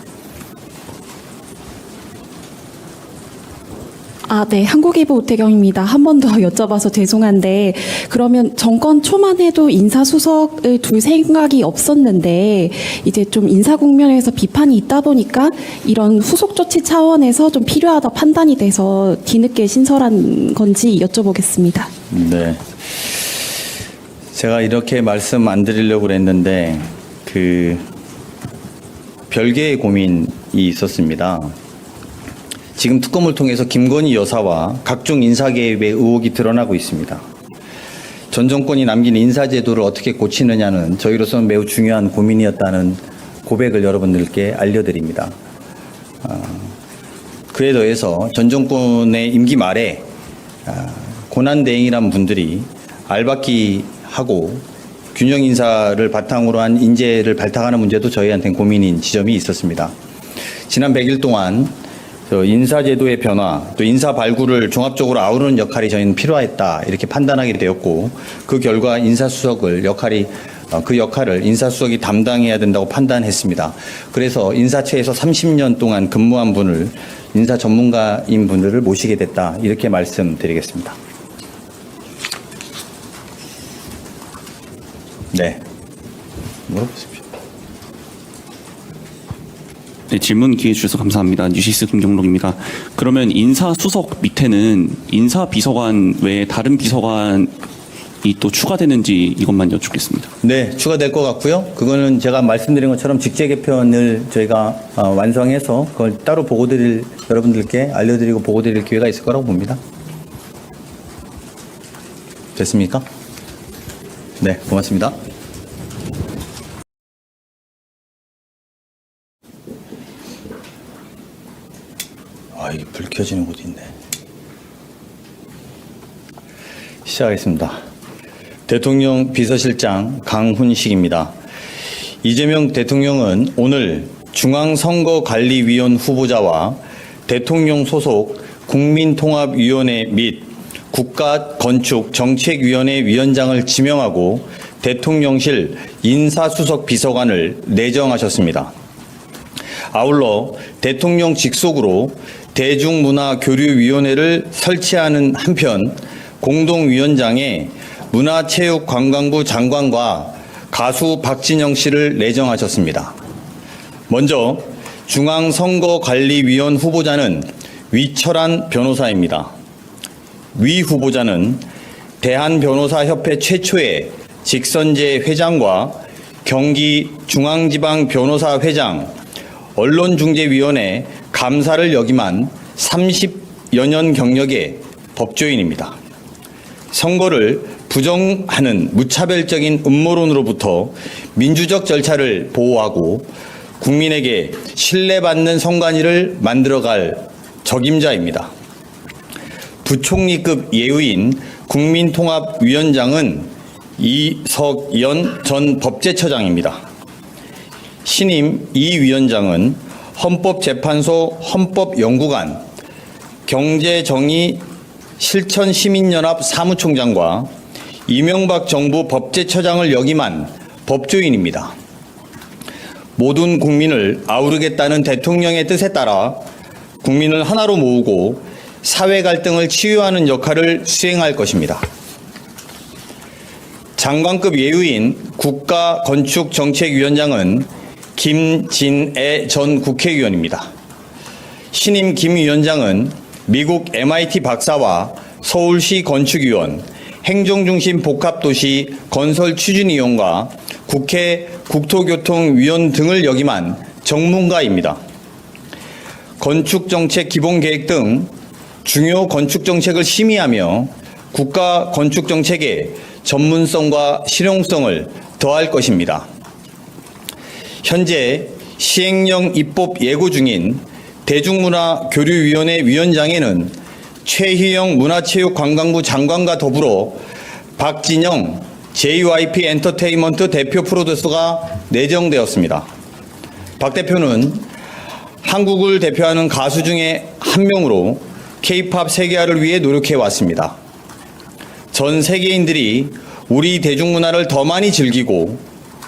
네. 한국일보 오태경입니다. 한 번 더 여쭤봐서 죄송한데 그러면 정권 초만 해도 인사수석을 둘 생각이 없었는데 이제 좀 인사 국면에서 비판이 있다 보니까 이런 후속 조치 차원에서 좀 필요하다 판단이 돼서 뒤늦게 신설한 건지 여쭤보겠습니다. 네. 제가 이렇게 말씀 안 드리려고 그랬는데 별개의 고민이 있었습니다. 지금 특검을 통해서 김건희 여사와 각종 인사 개입의 의혹이 드러나고 있습니다. 전 정권이 남긴 인사제도를 어떻게 고치느냐는 저희로서는 매우 중요한 고민이었다는 고백을 여러분들께 알려드립니다. 그에 더해서 전 정권의 임기 말에 고난대행이란 분들이 알박기 하고 균형 인사를 바탕으로 한 인재를 발탁하는 문제도 저희한테는 고민인 지점이 있었습니다. 지난 100일 동안 인사제도의 변화, 또 인사 발굴을 종합적으로 아우르는 역할이 저희는 필요했다 이렇게 판단하게 되었고 그 결과 인사수석을 그 역할을 인사수석이 담당해야 된다고 판단했습니다. 그래서 인사처에서 30년 동안 근무한 분을 인사 전문가인 분들을 모시게 됐다 이렇게 말씀드리겠습니다. 네, 물어보십시오. 네, 질문 기회 주셔서 감사합니다. 뉴시스 김경록입니다. 그러면 인사수석 밑에는 인사비서관 외에 다른 비서관이 또 추가되는지 이것만 여쭙겠습니다. 네, 추가될 것 같고요. 그거는 제가 말씀드린 것처럼 직제 개편을 저희가 완성해서 그걸 따로 여러분들께 알려드리고 보고드릴 기회가 있을 거라고 봅니다. 됐습니까? 네, 고맙습니다. 이게 불 켜지는 곳이 있네. 시작하겠습니다. 대통령 비서실장 강훈식입니다. 이재명 대통령은 오늘 중앙선거관리위원 후보자와 대통령 소속 국민통합위원회 및 국가건축정책위원회 위원장을 지명하고 대통령실 인사수석 비서관을 내정하셨습니다. 아울러 대통령 직속으로 대중문화교류위원회를 설치하는 한편 공동위원장에 문화체육관광부 장관과 가수 박진영 씨를 내정하셨습니다. 먼저 중앙선거관리위원 후보자는 위철한 변호사입니다. 위 후보자는 대한변호사협회 최초의 직선제 회장과 경기중앙지방변호사회장, 언론중재위원회 감사를 역임한 30여 년 경력의 법조인입니다. 선거를 부정하는 무차별적인 음모론으로부터 민주적 절차를 보호하고 국민에게 신뢰받는 선관위를 만들어갈 적임자입니다. 부총리급 예우인 국민통합위원장은 이석연 전 법제처장입니다. 신임 이 위원장은 헌법재판소 헌법연구관, 경제정의 실천시민연합 사무총장과 이명박 정부 법제처장을 역임한 법조인입니다. 모든 국민을 아우르겠다는 대통령의 뜻에 따라 국민을 하나로 모으고 사회 갈등을 치유하는 역할을 수행할 것입니다. 장관급 예우인 국가건축정책위원장은 김진애 전 국회의원입니다. 신임 김 위원장은 미국 MIT 박사와 서울시 건축위원, 행정중심 복합도시 건설추진위원과 국회 국토교통위원 등을 역임한 전문가입니다. 건축정책 기본계획 등 중요 건축정책을 심의하며 국가 건축정책의 전문성과 실용성을 더할 것입니다. 현재 시행령 입법 예고 중인 대중문화교류위원회 위원장에는 최희영 문화체육관광부 장관과 더불어 박진영 JYP 엔터테인먼트 대표 프로듀서가 내정되었습니다. 박 대표는 한국을 대표하는 가수 중에 한 명으로 K-팝 세계화를 위해 노력해 왔습니다. 전 세계인들이 우리 대중문화를 더 많이 즐기고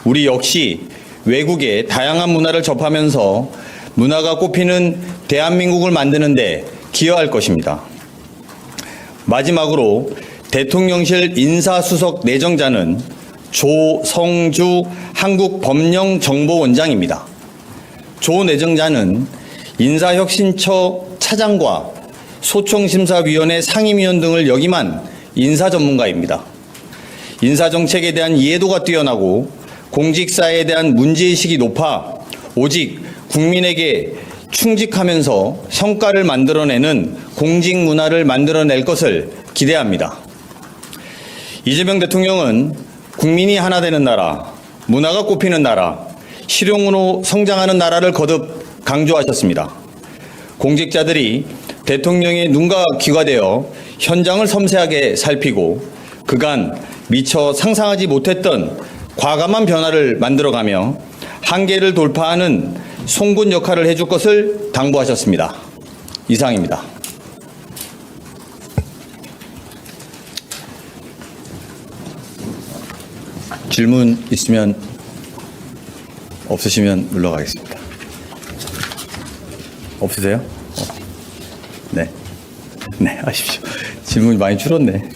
우리 역시 외국의 다양한 문화를 접하면서 문화가 꽃피는 대한민국을 만드는 데 기여할 것입니다. 마지막으로 대통령실 인사수석 내정자는 조성주 한국법령정보원장입니다. 조 내정자는 인사혁신처 차장과 소총심사위원회 상임위원 등을 역임한 인사 전문가입니다. 인사정책에 대한 이해도가 뛰어나고 공직사에 대한 문제의식이 높아 오직 국민에게 충직하면서 성과를 만들어내는 공직문화를 만들어낼 것을 기대합니다. 이재명 대통령은 국민이 하나 되는 나라, 문화가 꽃피는 나라, 실용으로 성장하는 나라를 거듭 강조하셨습니다. 공직자들이 대통령의 눈과 귀가 되어 현장을 섬세하게 살피고 그간 미처 상상하지 못했던 과감한 변화를 만들어가며 한계를 돌파하는 송곳 역할을 해줄 것을 당부하셨습니다. 이상입니다. 질문 있으면 없으시면 물러가겠습니다. 없으세요? 네. 네, 하십시오. 질문이 많이 줄었네.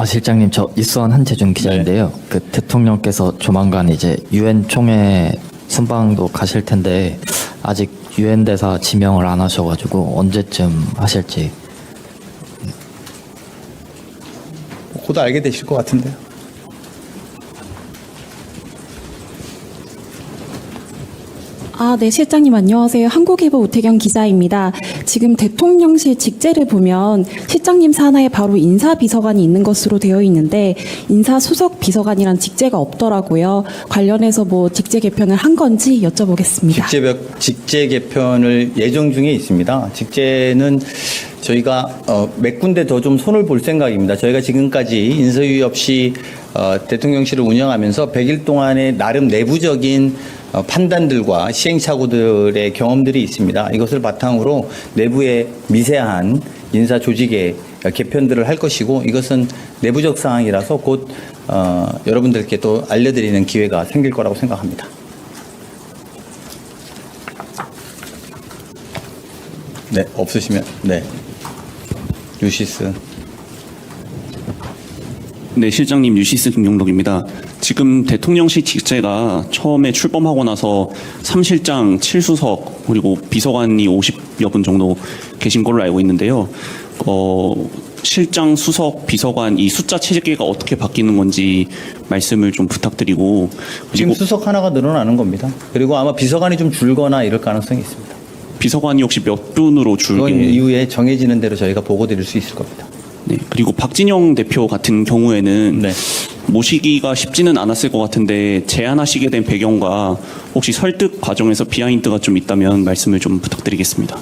실장님, 저 이수원 한재준 기자인데요. 그 대통령께서 조만간 이제 유엔 총회 순방도 가실 텐데 아직 유엔 대사 지명을 안 하셔가지고 언제쯤 하실지. 곧 알게 되실 것 같은데요. 네, 실장님 안녕하세요. 한국일보 오태경 기자입니다. 지금 대통령실 직제를 보면 실장님 산하에 바로 인사비서관이 있는 것으로 되어 있는데 인사수석 비서관이란 직제가 없더라고요. 관련해서 뭐 직제 개편을 한 건지 여쭤보겠습니다. 직제 개편을 예정 중에 있습니다. 직제는 저희가 몇 군데 더 좀 손을 볼 생각입니다. 저희가 지금까지 인서유의 없이 대통령실을 운영하면서 100일 동안의 나름 내부적인 판단들과 시행착오들의 경험들이 있습니다. 이것을 바탕으로 내부의 미세한 인사 조직의 개편들을 할 것이고 이것은 내부적 사항이라서 곧 여러분들께 또 알려드리는 기회가 생길 거라고 생각합니다. 네, 없으시면 네. 유시스. 네, 실장님 유시스 김용록입니다. 지금 대통령실 직제가 처음에 출범하고 나서 3실장 7수석 그리고 비서관이 50여 분 정도 계신 걸로 알고 있는데요. 실장, 수석, 비서관 이 숫자 체계가 어떻게 바뀌는 건지 말씀을 좀 부탁드리고 지금 수석 하나가 늘어나는 겁니다. 그리고 아마 비서관이 좀 줄거나 이럴 가능성이 있습니다. 비서관이 혹시 몇 분으로 그건 줄게? 이후에 정해지는 대로 저희가 보고 드릴 수 있을 겁니다. 네, 그리고 박진영 대표 같은 경우에는 네. 모시기가 쉽지는 않았을 것 같은데 제안하시게 된 배경과 혹시 설득 과정에서 비하인드가 좀 있다면 말씀을 좀 부탁드리겠습니다.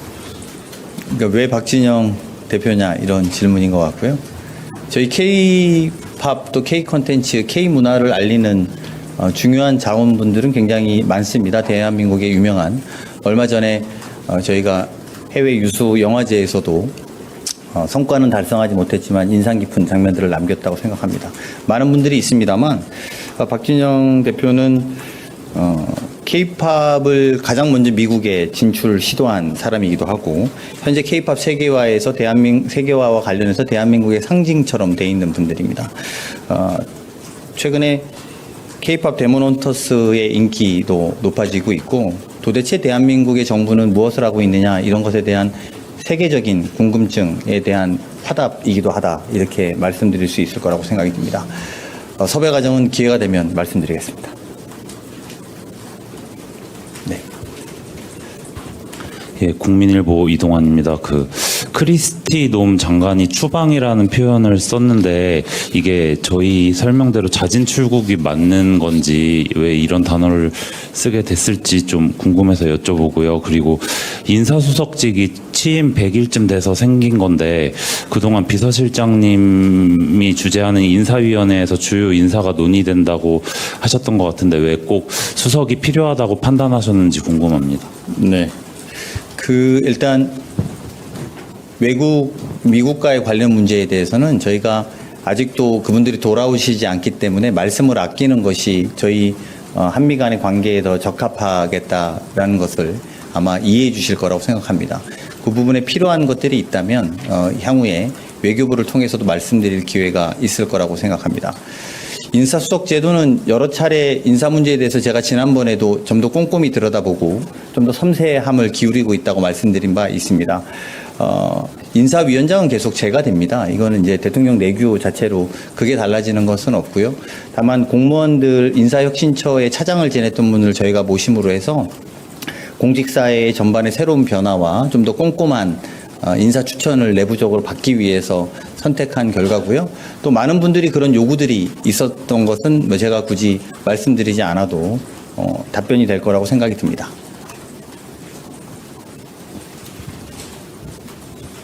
그러니까 왜 박진영 대표냐 이런 질문인 것 같고요. 저희 K-팝 또 K-콘텐츠, K-문화를 알리는 중요한 자원분들은 굉장히 많습니다. 대한민국의 유명한 얼마 전에 저희가 해외 유수 영화제에서도 성과는 달성하지 못했지만 인상 깊은 장면들을 남겼다고 생각합니다. 많은 분들이 있습니다만 박진영 대표는 K-팝을 가장 먼저 미국에 진출 시도한 사람이기도 하고 현재 K-팝 세계화에서 세계화와 관련해서 대한민국의 상징처럼 돼 있는 분들입니다. 최근에 K-팝 데몬헌터스의 인기도 높아지고 있고 도대체 대한민국의 정부는 무엇을 하고 있느냐 이런 것에 대한 세계적인 궁금증에 대한 화답이기도 하다 이렇게 말씀드릴 수 있을 거라고 생각이 듭니다. 섭외 과정은 기회가 되면 말씀드리겠습니다. 네. 예, 국민일보 이동환입니다. 크리스티 놈 장관이 추방이라는 표현을 썼는데 이게 저희 설명대로 자진 출국이 맞는 건지 왜 이런 단어를 쓰게 됐을지 좀 궁금해서 여쭤보고요. 그리고 인사수석직이 취임 100일쯤 돼서 생긴 건데 그동안 비서실장님이 주재하는 인사위원회에서 주요 인사가 논의된다고 하셨던 것 같은데 왜 꼭 수석이 필요하다고 판단하셨는지 궁금합니다. 네. 일단 미국과의 관련 문제에 대해서는 저희가 아직도 그분들이 돌아오시지 않기 때문에 말씀을 아끼는 것이 저희 한미 간의 관계에 더 적합하겠다라는 것을 아마 이해해 주실 거라고 생각합니다. 그 부분에 필요한 것들이 있다면 향후에 외교부를 통해서도 말씀드릴 기회가 있을 거라고 생각합니다. 인사수석 제도는 여러 차례 인사 문제에 대해서 제가 지난번에도 좀 더 꼼꼼히 들여다보고 좀 더 섬세함을 기울이고 있다고 말씀드린 바 있습니다. 인사위원장은 계속 제가 됩니다. 이거는 이제 대통령 내규 자체로 그게 달라지는 것은 없고요. 다만 공무원들 인사혁신처의 차장을 지냈던 분을 저희가 모심으로 해서 공직사회의 전반의 새로운 변화와 좀 더 꼼꼼한 인사 추천을 내부적으로 받기 위해서 선택한 결과고요. 또 많은 분들이 그런 요구들이 있었던 것은 제가 굳이 말씀드리지 않아도 답변이 될 거라고 생각이 듭니다.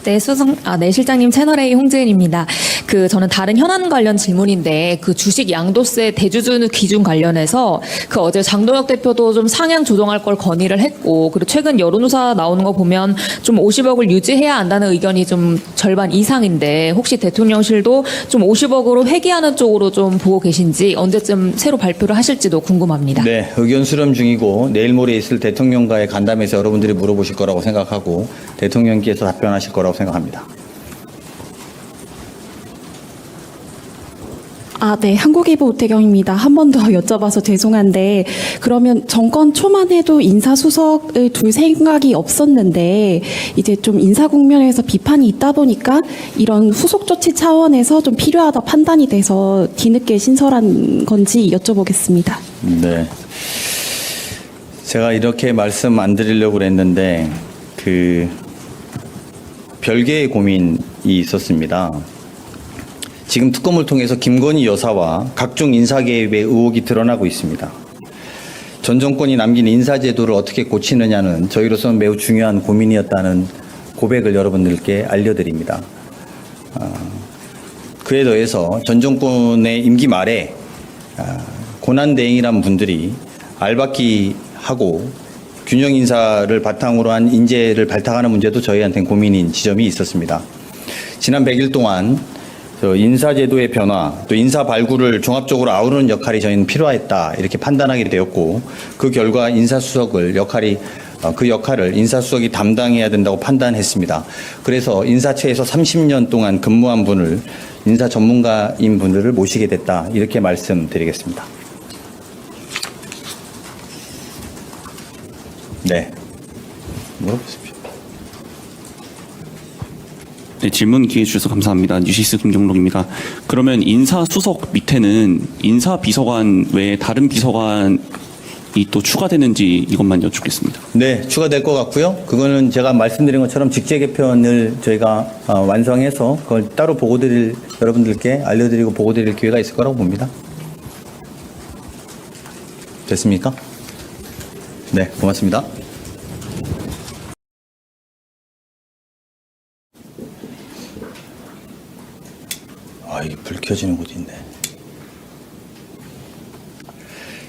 네, 실장님 채널A 홍지은입니다. 저는 다른 현안 관련 질문인데 그 주식 양도세 대주주 기준 관련해서 그 어제 장동혁 대표도 좀 상향 조정할 걸 건의를 했고, 그리고 최근 여론조사 나오는 거 보면 좀 50억을 유지해야 한다는 의견이 좀 절반 이상인데, 혹시 대통령실도 좀 50억으로 회귀하는 쪽으로 좀 보고 계신지, 언제쯤 새로 발표를 하실지도 궁금합니다. 네, 의견 수렴 중이고 내일 모레 있을 대통령과의 간담회에서 여러분들이 물어보실 거라고 생각하고 대통령께서 답변하실 거라고 생각합니다. 네. 한국일보 오태경입니다. 한 번 더 여쭤봐서 죄송한데, 그러면 정권 초만 해도 인사수석을 둘 생각이 없었는데, 이제 좀 인사 국면에서 비판이 있다 보니까 이런 후속 조치 차원에서 좀 필요하다 판단이 돼서 뒤늦게 신설한 건지 여쭤보겠습니다. 네. 제가 이렇게 말씀 안 드리려고 그랬는데, 별개의 고민이 있었습니다. 지금 특검을 통해서 김건희 여사와 각종 인사 개입의 의혹이 드러나고 있습니다. 전 정권이 남긴 인사제도를 어떻게 고치느냐는 저희로서는 매우 중요한 고민이었다는 고백을 여러분들께 알려드립니다. 그에 더해서 전 정권의 임기 말에 고난대행이란 분들이 알박기하고 균형 인사를 바탕으로 한 인재를 발탁하는 문제도 저희한테는 고민인 지점이 있었습니다. 지난 100일 동안 인사제도의 변화, 또 인사 발굴을 종합적으로 아우르는 역할이 저희는 필요했다, 이렇게 판단하게 되었고, 그 결과 그 역할을 인사수석이 담당해야 된다고 판단했습니다. 그래서 인사처에서 30년 동안 근무한 분을, 인사 전문가인 분들을 모시게 됐다, 이렇게 말씀드리겠습니다. 네. 물어보십시오. 네, 질문 기회 주셔서 감사합니다. 뉴시스 김경록입니다. 그러면 인사수석 밑에는 인사비서관 외에 다른 비서관이 또 추가되는지 이것만 여쭙겠습니다. 네, 추가될 것 같고요. 그거는 제가 말씀드린 것처럼 직제 개편을 저희가 완성해서 그걸 따로 여러분들께 알려드리고 보고드릴 기회가 있을 거라고 봅니다. 됐습니까? 네, 고맙습니다. 이게 불 켜지는 곳이 있네.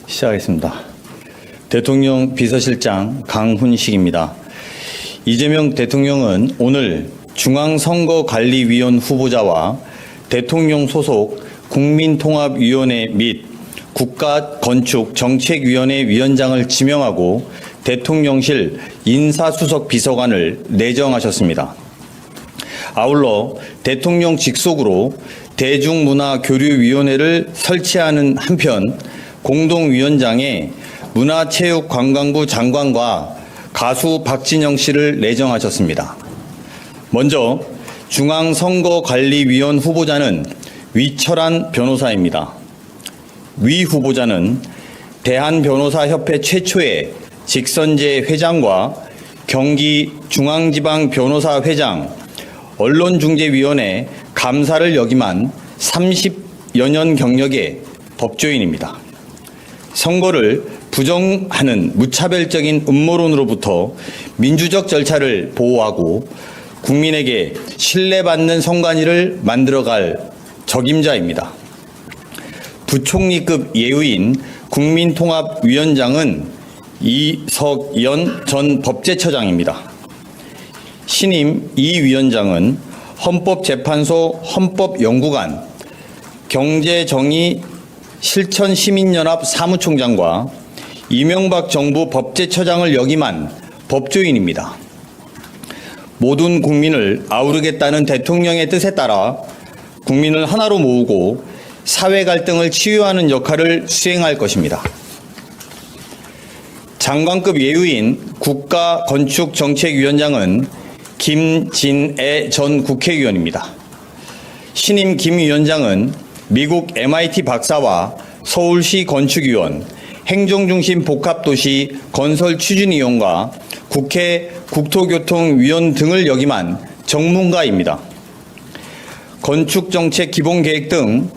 시작하겠습니다. 대통령 비서실장 강훈식입니다. 이재명 대통령은 오늘 중앙선거관리위원 후보자와 대통령 소속 국민통합위원회 및 국가건축정책위원회 위원장을 지명하고 대통령실 인사수석 비서관을 내정하셨습니다. 아울러 대통령 직속으로 대중문화교류위원회를 설치하는 한편 공동위원장에 문화체육관광부 장관과 가수 박진영 씨를 내정하셨습니다. 먼저 중앙선거관리위원 후보자는 위철한 변호사입니다. 위 후보자는 대한변호사협회 최초의 직선제 회장과 경기중앙지방변호사회장, 언론중재위원회 감사를 역임한 30여 년 경력의 법조인입니다. 선거를 부정하는 무차별적인 음모론으로부터 민주적 절차를 보호하고 국민에게 신뢰받는 선관위를 만들어갈 적임자입니다. 부총리급 예우인 국민통합위원장은 이석연 전 법제처장입니다. 신임 이 위원장은 헌법재판소 헌법연구관, 경제정의 실천시민연합 사무총장과 이명박 정부 법제처장을 역임한 법조인입니다. 모든 국민을 아우르겠다는 대통령의 뜻에 따라 국민을 하나로 모으고 사회 갈등을 치유하는 역할을 수행할 것입니다. 장관급 예우인 국가건축정책위원장은 김진애 전 국회의원입니다. 신임 김 위원장은 미국 MIT 박사와 서울시 건축위원, 행정중심 복합도시 건설추진위원과 국회 국토교통위원 등을 역임한 전문가입니다. 건축정책 기본계획 등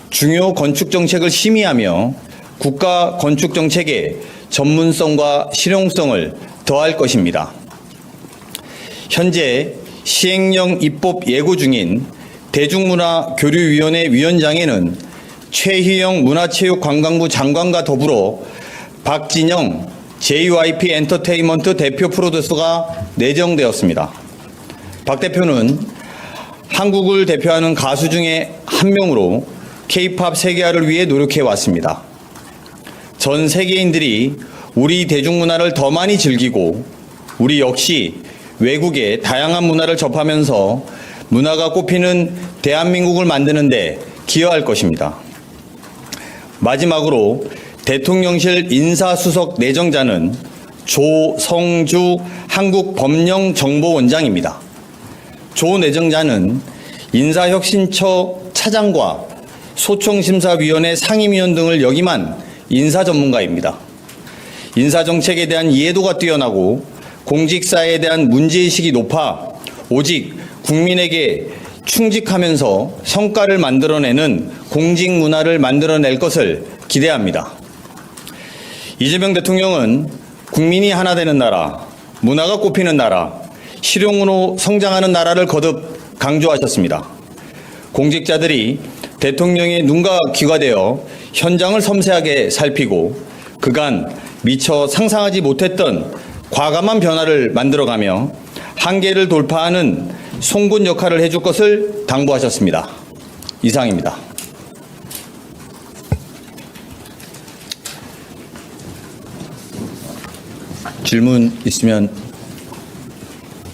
중요 건축정책을 심의하며 국가 건축정책의 전문성과 실용성을 더할 것입니다. 현재 시행령 입법 예고 중인 대중문화교류위원회 위원장에는 최희영 문화체육관광부 장관과 더불어 박진영 JYP 엔터테인먼트 대표 프로듀서가 내정되었습니다. 박 대표는 한국을 대표하는 가수 중에 한 명으로 K-팝 세계화를 위해 노력해 왔습니다. 전 세계인들이 우리 대중문화를 더 많이 즐기고 우리 역시 외국의 다양한 문화를 접하면서 문화가 꽃피는 대한민국을 만드는 데 기여할 것입니다. 마지막으로 대통령실 인사수석 내정자는 조성주 한국법령정보원장입니다. 조 내정자는 인사혁신처 차장과 소총심사위원회 상임위원 등을 역임한 인사 전문가입니다. 인사정책에 대한 이해도가 뛰어나고 공직사에 대한 문제의식이 높아 오직 국민에게 충직하면서 성과를 만들어내는 공직 문화를 만들어낼 것을 기대합니다. 이재명 대통령은 국민이 하나 되는 나라, 문화가 꽃피는 나라, 실용으로 성장하는 나라를 거듭 강조하셨습니다. 공직자들이 대통령의 눈과 귀가 되어 현장을 섬세하게 살피고 그간 미처 상상하지 못했던 과감한 변화를 만들어가며 한계를 돌파하는 송곳 역할을 해줄 것을 당부하셨습니다. 이상입니다. 질문 있으면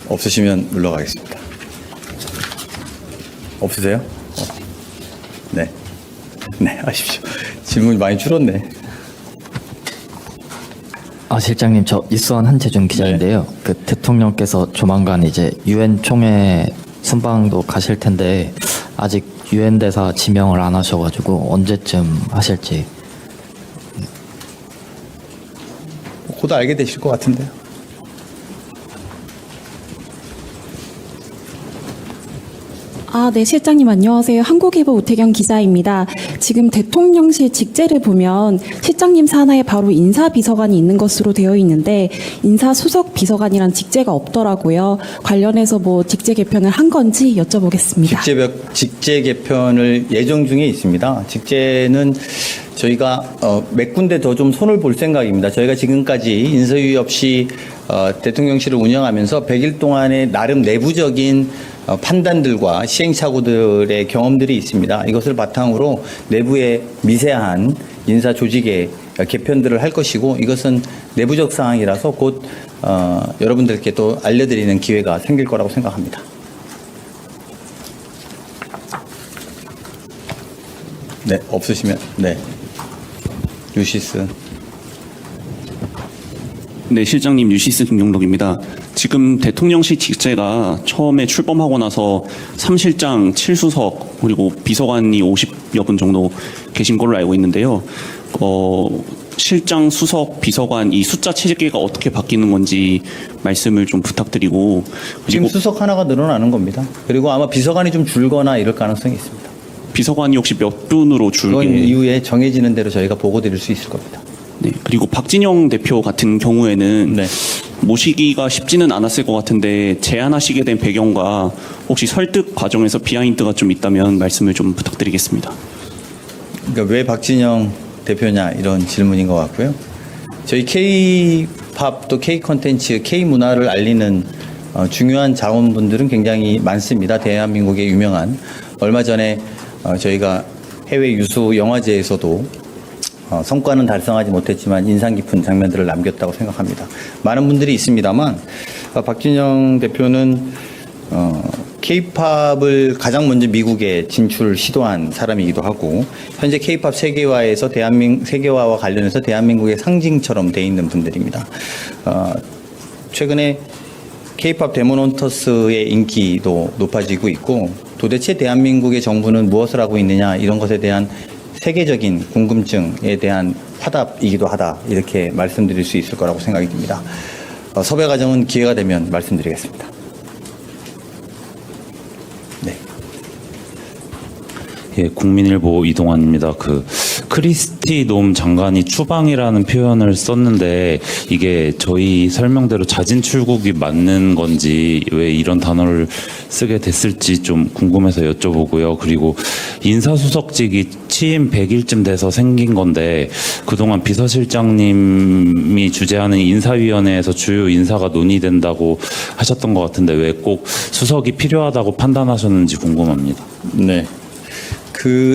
없으시면 물러가겠습니다. 없으세요? 네. 네, 하십시오. 질문이 많이 줄었네. 실장님, 저 이수원 한재준 기자인데요. 그 대통령께서 조만간 이제 유엔 총회 순방도 가실 텐데 아직 유엔 대사 지명을 안 하셔가지고 언제쯤 하실지. 곧 알게 되실 것 같은데요. 네, 실장님 안녕하세요. 한국일보 우태경 기자입니다. 지금 대통령실 직제를 보면 실장님 산하에 바로 인사비서관이 있는 것으로 되어 있는데 인사수석 비서관이란 직제가 없더라고요. 관련해서 뭐 직제 개편을 한 건지 여쭤보겠습니다. 직제 개편을 예정 중에 있습니다. 직제는 저희가 몇 군데 더 좀 손을 볼 생각입니다. 저희가 지금까지 인서유의 없이 대통령실을 운영하면서 100일 동안의 나름 내부적인 판단들과 시행착오들의 경험들이 있습니다. 이것을 바탕으로 내부의 미세한 인사 조직의 개편들을 할 것이고 이것은 내부적 사항이라서 곧 여러분들께 또 알려드리는 기회가 생길 거라고 생각합니다. 네, 없으시면 네. 유시스. 네, 실장님 유시스 김용록입니다. 지금 대통령실 직제가 처음에 출범하고 나서 3실장 7수석 그리고 비서관이 50여 분 정도 계신 걸로 알고 있는데요. 실장, 수석, 비서관 이 숫자 체계가 어떻게 바뀌는 건지 말씀을 좀 부탁드리고 지금 수석 하나가 늘어나는 겁니다. 그리고 아마 비서관이 좀 줄거나 이럴 가능성이 있습니다. 비서관이 혹시 몇 분으로 줄게? 그건 이후에 정해지는 대로 저희가 보고 드릴 수 있을 겁니다. 네, 그리고 박진영 대표 같은 경우에는 네. 모시기가 쉽지는 않았을 것 같은데 제안하시게 된 배경과 혹시 설득 과정에서 비하인드가 좀 있다면 말씀을 좀 부탁드리겠습니다. 그러니까 왜 박진영 대표냐 이런 질문인 것 같고요. 저희 K-팝 또 K-콘텐츠, K-문화를 알리는 중요한 자원분들은 굉장히 많습니다. 대한민국의 유명한 얼마 전에 저희가 해외 유수 영화제에서도 성과는 달성하지 못했지만 인상 깊은 장면들을 남겼다고 생각합니다. 많은 분들이 있습니다만 박진영 대표는 K-팝을 가장 먼저 미국에 진출 시도한 사람이기도 하고 현재 K-팝 세계화에서 세계화와 관련해서 대한민국의 상징처럼 돼 있는 분들입니다. 최근에 K-팝 데몬헌터스의 인기도 높아지고 있고 도대체 대한민국의 정부는 무엇을 하고 있느냐 이런 것에 대한 세계적인 궁금증에 대한 화답이기도 하다 이렇게 말씀드릴 수 있을 거라고 생각이 듭니다. 섭외 과정은 기회가 되면 말씀드리겠습니다. 네. 예, 국민일보 이동환입니다. 크리스티 놈 장관이 추방이라는 표현을 썼는데 이게 저희 설명대로 자진 출국이 맞는 건지 왜 이런 단어를 쓰게 됐을지 좀 궁금해서 여쭤보고요. 그리고 인사수석직이 취임 100일쯤 돼서 생긴 건데 그동안 비서실장님이 주재하는 인사위원회에서 주요 인사가 논의된다고 하셨던 것 같은데 왜 꼭 수석이 필요하다고 판단하셨는지 궁금합니다. 네.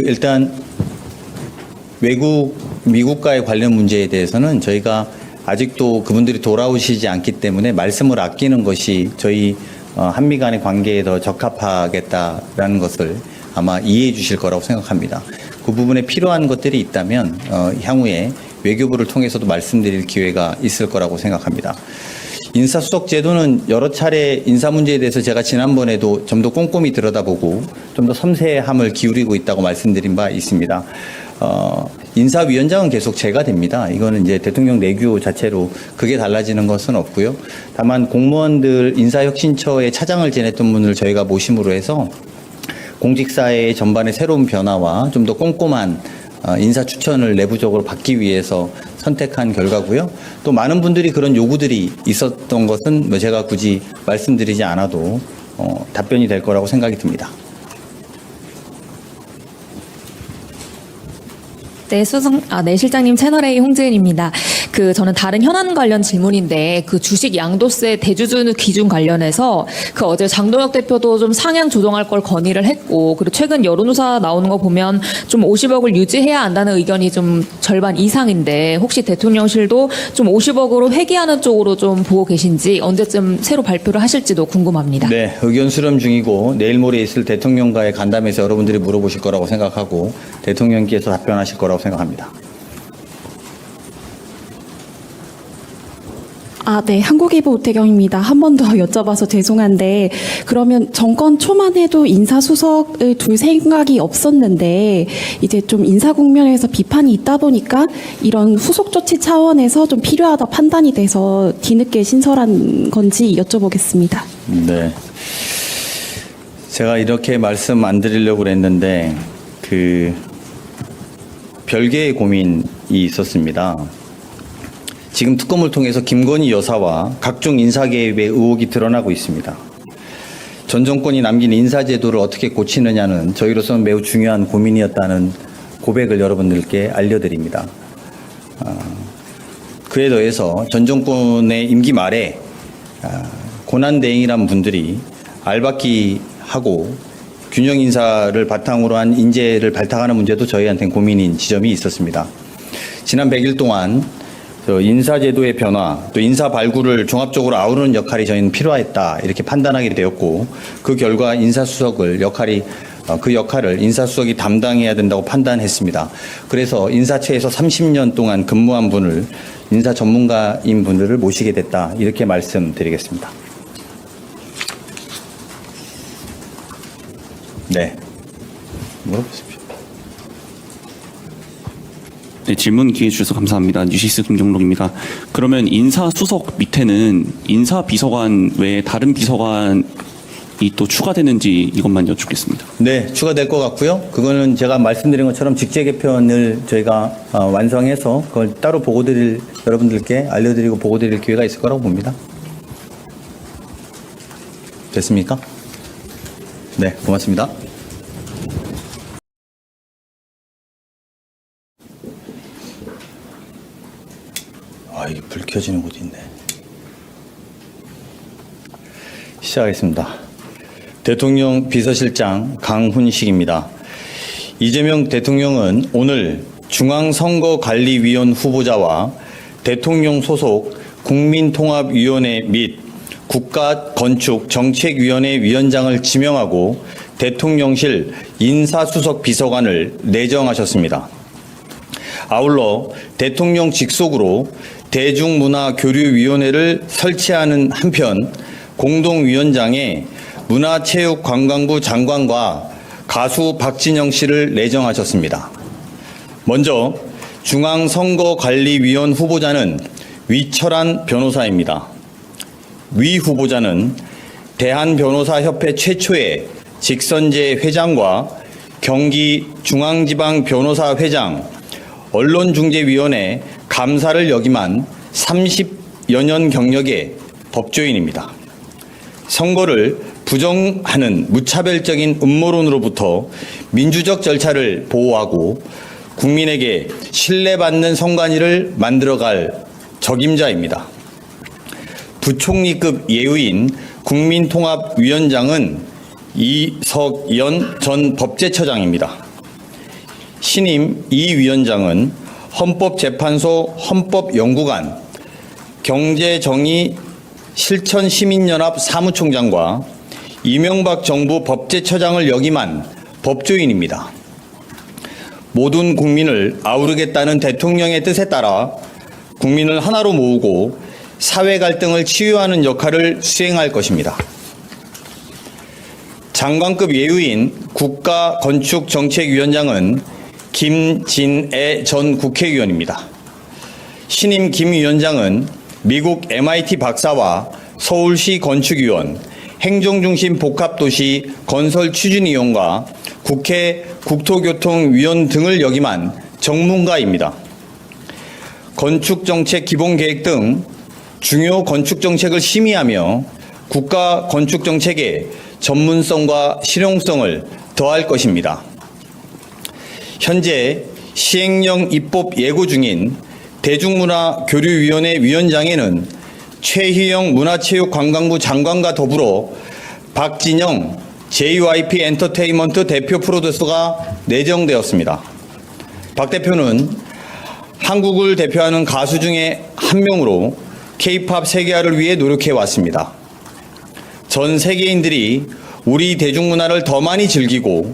일단 미국과의 관련 문제에 대해서는 저희가 아직도 그분들이 돌아오시지 않기 때문에 말씀을 아끼는 것이 저희 한미 간의 관계에 더 적합하겠다라는 것을 아마 이해해 주실 거라고 생각합니다. 그 부분에 필요한 것들이 있다면 향후에 외교부를 통해서도 말씀드릴 기회가 있을 거라고 생각합니다. 인사수석 제도는 여러 차례 인사 문제에 대해서 제가 지난번에도 좀 더 꼼꼼히 들여다보고 좀 더 섬세함을 기울이고 있다고 말씀드린 바 있습니다. 인사위원장은 계속 제가 됩니다. 이거는 이제 대통령 내규 자체로 그게 달라지는 것은 없고요. 다만 공무원들 인사혁신처의 차장을 지냈던 분을 저희가 모심으로 해서 공직사회의 전반의 새로운 변화와 좀 더 꼼꼼한 인사 추천을 내부적으로 받기 위해서 선택한 결과고요. 또 많은 분들이 그런 요구들이 있었던 것은 제가 굳이 말씀드리지 않아도 답변이 될 거라고 생각이 듭니다. 네, 실장님 채널A 홍지은입니다. 저는 다른 현안 관련 질문인데 주식 양도세 대주주 기준 관련해서 어제 장동혁 대표도 좀 상향 조정할 걸 건의를 했고 그리고 최근 여론조사 나오는 거 보면 좀 50억을 유지해야 한다는 의견이 좀 절반 이상인데 혹시 대통령실도 좀 50억으로 회귀하는 쪽으로 좀 보고 계신지 언제쯤 새로 발표를 하실지도 궁금합니다. 네, 의견 수렴 중이고 내일 모레 있을 대통령과의 간담회에서 여러분들이 물어보실 거라고 생각하고 대통령께서 답변하실 거라고 생각합니다. 네. 한국일보 오태경입니다. 한 번 더 여쭤봐서 죄송한데 그러면 정권 초만 해도 인사수석을 둘 생각이 없었는데 이제 좀 인사 국면에서 비판이 있다 보니까 이런 후속 조치 차원에서 좀 필요하다 판단이 돼서 뒤늦게 신설한 건지 여쭤보겠습니다. 네. 제가 이렇게 말씀 안 드리려고 그랬는데 별개의 고민이 있었습니다. 지금 특검을 통해서 김건희 여사와 각종 인사 개입의 의혹이 드러나고 있습니다. 전 정권이 남긴 인사제도를 어떻게 고치느냐는 저희로서는 매우 중요한 고민이었다는 고백을 여러분들께 알려드립니다. 그에 더해서 전 정권의 임기 말에 고난대행이란 분들이 알박기하고 균형 인사를 바탕으로 한 인재를 발탁하는 문제도 저희한테는 고민인 지점이 있었습니다. 지난 100일 동안 인사제도의 변화, 또 인사 발굴을 종합적으로 아우르는 역할이 저희는 필요했다 이렇게 판단하게 되었고 그 결과 그 역할을 인사수석이 담당해야 된다고 판단했습니다. 그래서 인사처에서 30년 동안 근무한 분을 인사 전문가인 분들을 모시게 됐다 이렇게 말씀드리겠습니다. 네, 물어보십시오. 네, 질문 기회 주셔서 감사합니다. 뉴시스 김경록입니다. 그러면 인사수석 밑에는 인사비서관 외에 다른 비서관이 또 추가되는지 이것만 여쭙겠습니다. 네, 추가될 것 같고요. 그거는 제가 말씀드린 것처럼 직제 개편을 저희가 완성해서 그걸 따로 여러분들께 알려드리고 보고드릴 기회가 있을 거라고 봅니다. 됐습니까? 네, 고맙습니다. 이게 불 켜지는 곳이 있네. 시작하겠습니다. 대통령 비서실장 강훈식입니다. 이재명 대통령은 오늘 중앙선거관리위원 후보자와 대통령 소속 국민통합위원회 및 국가건축정책위원회 위원장을 지명하고 대통령실 인사수석 비서관을 내정하셨습니다. 아울러 대통령 직속으로 대중문화교류위원회를 설치하는 한편 공동위원장에 문화체육관광부 장관과 가수 박진영 씨를 내정하셨습니다. 먼저 중앙선거관리위원 후보자는 위철한 변호사입니다. 위 후보자는 대한변호사협회 최초의 직선제 회장과 경기중앙지방변호사 회장, 언론중재위원회 감사를 역임한 30여 년 경력의 법조인입니다. 선거를 부정하는 무차별적인 음모론으로부터 민주적 절차를 보호하고 국민에게 신뢰받는 선관위를 만들어갈 적임자입니다. 부총리급 예우인 국민통합위원장은 이석연 전 법제처장입니다. 신임 이 위원장은 헌법재판소 헌법연구관, 경제정의 실천시민연합 사무총장과 이명박 정부 법제처장을 역임한 법조인입니다. 모든 국민을 아우르겠다는 대통령의 뜻에 따라 국민을 하나로 모으고 사회 갈등을 치유하는 역할을 수행할 것입니다. 장관급 예우인 국가건축정책위원장은 김진애 전 국회의원입니다. 신임 김 위원장은 미국 MIT 박사와 서울시 건축위원, 행정중심 복합도시 건설추진위원과 국회 국토교통위원 등을 역임한 전문가입니다. 건축정책 기본계획 등 중요 건축정책을 심의하며 국가 건축정책의 전문성과 실용성을 더할 것입니다. 현재 시행령 입법 예고 중인 대중문화교류위원회 위원장에는 최희영 문화체육관광부 장관과 더불어 박진영 JYP 엔터테인먼트 대표 프로듀서가 내정되었습니다. 박 대표는 한국을 대표하는 가수 중에 한 명으로 K-팝 세계화를 위해 노력해 왔습니다. 전 세계인들이 우리 대중문화를 더 많이 즐기고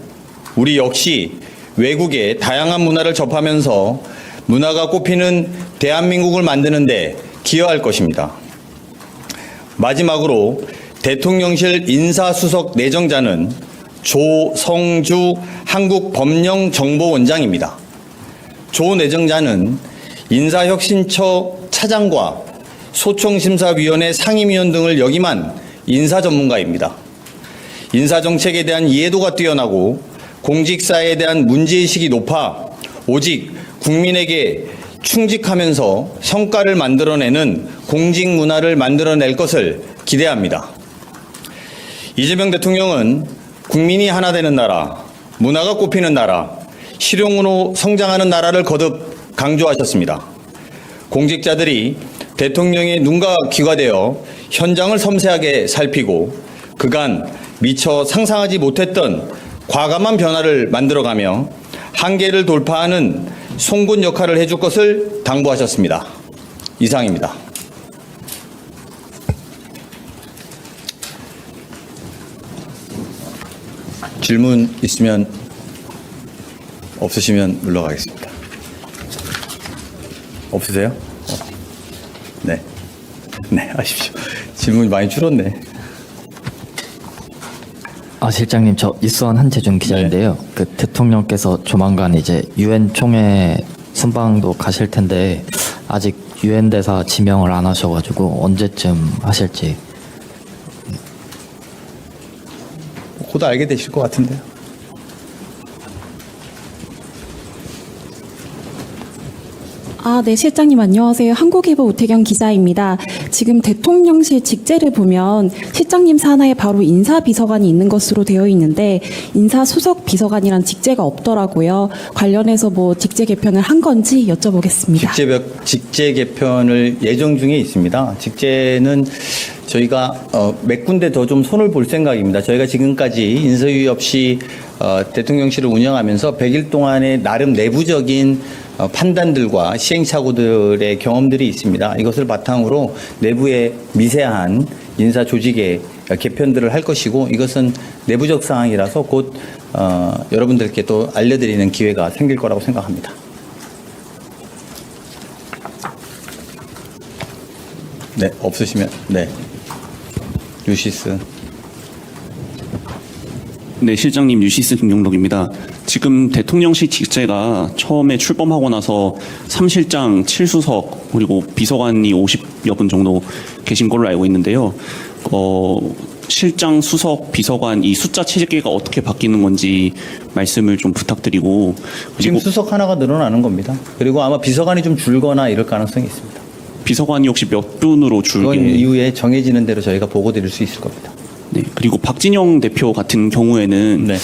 우리 역시 외국의 다양한 문화를 접하면서 문화가 꽃피는 대한민국을 만드는 데 기여할 것입니다. 마지막으로 대통령실 인사수석 내정자는 조성주 한국법령정보원장입니다. 조 내정자는 인사혁신처 차장과 소총심사위원회 상임위원 등을 역임한 인사전문가입니다. 인사정책에 대한 이해도가 뛰어나고 공직사에 대한 문제의식이 높아 오직 국민에게 충직하면서 성과를 만들어내는 공직문화를 만들어낼 것을 기대합니다. 이재명 대통령은 국민이 하나 되는 나라, 문화가 꽃피는 나라, 실용으로 성장하는 나라를 거듭 강조하셨습니다. 공직자들이 대통령의 눈과 귀가 되어 현장을 섬세하게 살피고 그간 미처 상상하지 못했던 과감한 변화를 만들어가며 한계를 돌파하는 송곳 역할을 해줄 것을 당부하셨습니다. 이상입니다. 질문 있으면 없으시면 물러가겠습니다. 없으세요? 네. 네, 하십시오. 질문이 많이 줄었네. 실장님, 저 이수원 한재준 기자인데요. 그 대통령께서 조만간 이제 유엔 총회 순방도 가실 텐데 아직 유엔 대사 지명을 안 하셔가지고 언제쯤 하실지. 곧 알게 되실 것 같은데요. 네, 실장님 안녕하세요. 한국일보 오태경 기자입니다. 지금 대통령실 직제를 보면 실장님 산하에 바로 인사비서관이 있는 것으로 되어 있는데 인사수석 비서관이란 직제가 없더라고요. 관련해서 뭐 직제 개편을 한 건지 여쭤보겠습니다. 직제 개편을 예정 중에 있습니다. 직제는 저희가 몇 군데 더 좀 손을 볼 생각입니다. 저희가 지금까지 인서유의 없이 대통령실을 운영하면서 100일 동안의 나름 내부적인 판단들과 시행착오들의 경험들이 있습니다. 이것을 바탕으로 내부의 미세한 인사 조직의 개편들을 할 것이고 이것은 내부적 상황이라서 곧 여러분들께 또 알려드리는 기회가 생길 거라고 생각합니다. 네, 없으시면 네, 유시스. 네, 실장님 유시스 김용록입니다. 지금 대통령실 직제가 처음에 출범하고 나서 3실장 7수석 그리고 비서관이 50 50여 분 정도 계신 걸로 알고 있는데요. 실장, 수석, 비서관 이 숫자 체계가 어떻게 바뀌는 건지 말씀을 좀 부탁드리고 지금 그리고 수석 하나가 늘어나는 겁니다. 그리고 아마 비서관이 좀 줄거나 이럴 가능성이 있습니다. 비서관이 혹시 몇 분으로 그건 줄게? 이후에 정해지는 대로 저희가 보고 드릴 수 있을 겁니다. 네. 그리고 박진영 대표 같은 경우에는 네.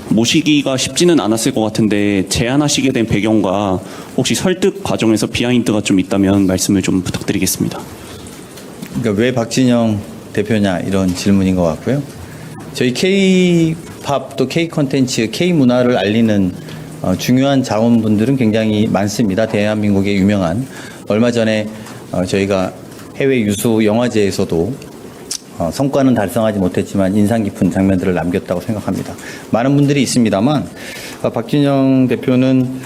모시기가 쉽지는 않았을 것 같은데 제안하시게 된 배경과 혹시 설득 과정에서 비하인드가 좀 있다면 말씀을 좀 부탁드리겠습니다. 그러니까 왜 박진영 대표냐 이런 질문인 것 같고요. 저희 K-팝 또 K-콘텐츠, K-문화를 알리는 중요한 자원분들은 굉장히 많습니다. 대한민국의 유명한 얼마 전에 저희가 해외 유수 영화제에서도 성과는 달성하지 못했지만 인상 깊은 장면들을 남겼다고 생각합니다. 많은 분들이 있습니다만 박진영 대표는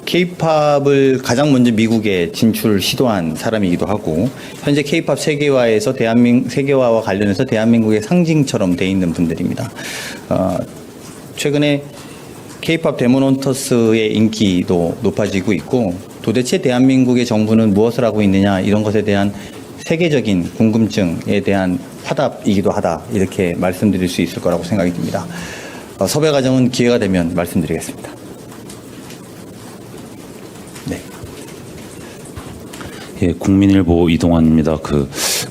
K-팝을 가장 먼저 미국에 진출 시도한 사람이기도 하고 현재 K-팝 세계화에서 세계화와 관련해서 대한민국의 상징처럼 돼 있는 분들입니다. 최근에 K-팝 데모논터스의 인기도 높아지고 있고 도대체 대한민국의 정부는 무엇을 하고 있느냐 이런 것에 대한 세계적인 궁금증에 대한 화답이기도 하다 이렇게 말씀드릴 수 있을 거라고 생각이 듭니다. 섭외 과정은 기회가 되면 말씀드리겠습니다. 네. 예, 국민일보 이동환입니다.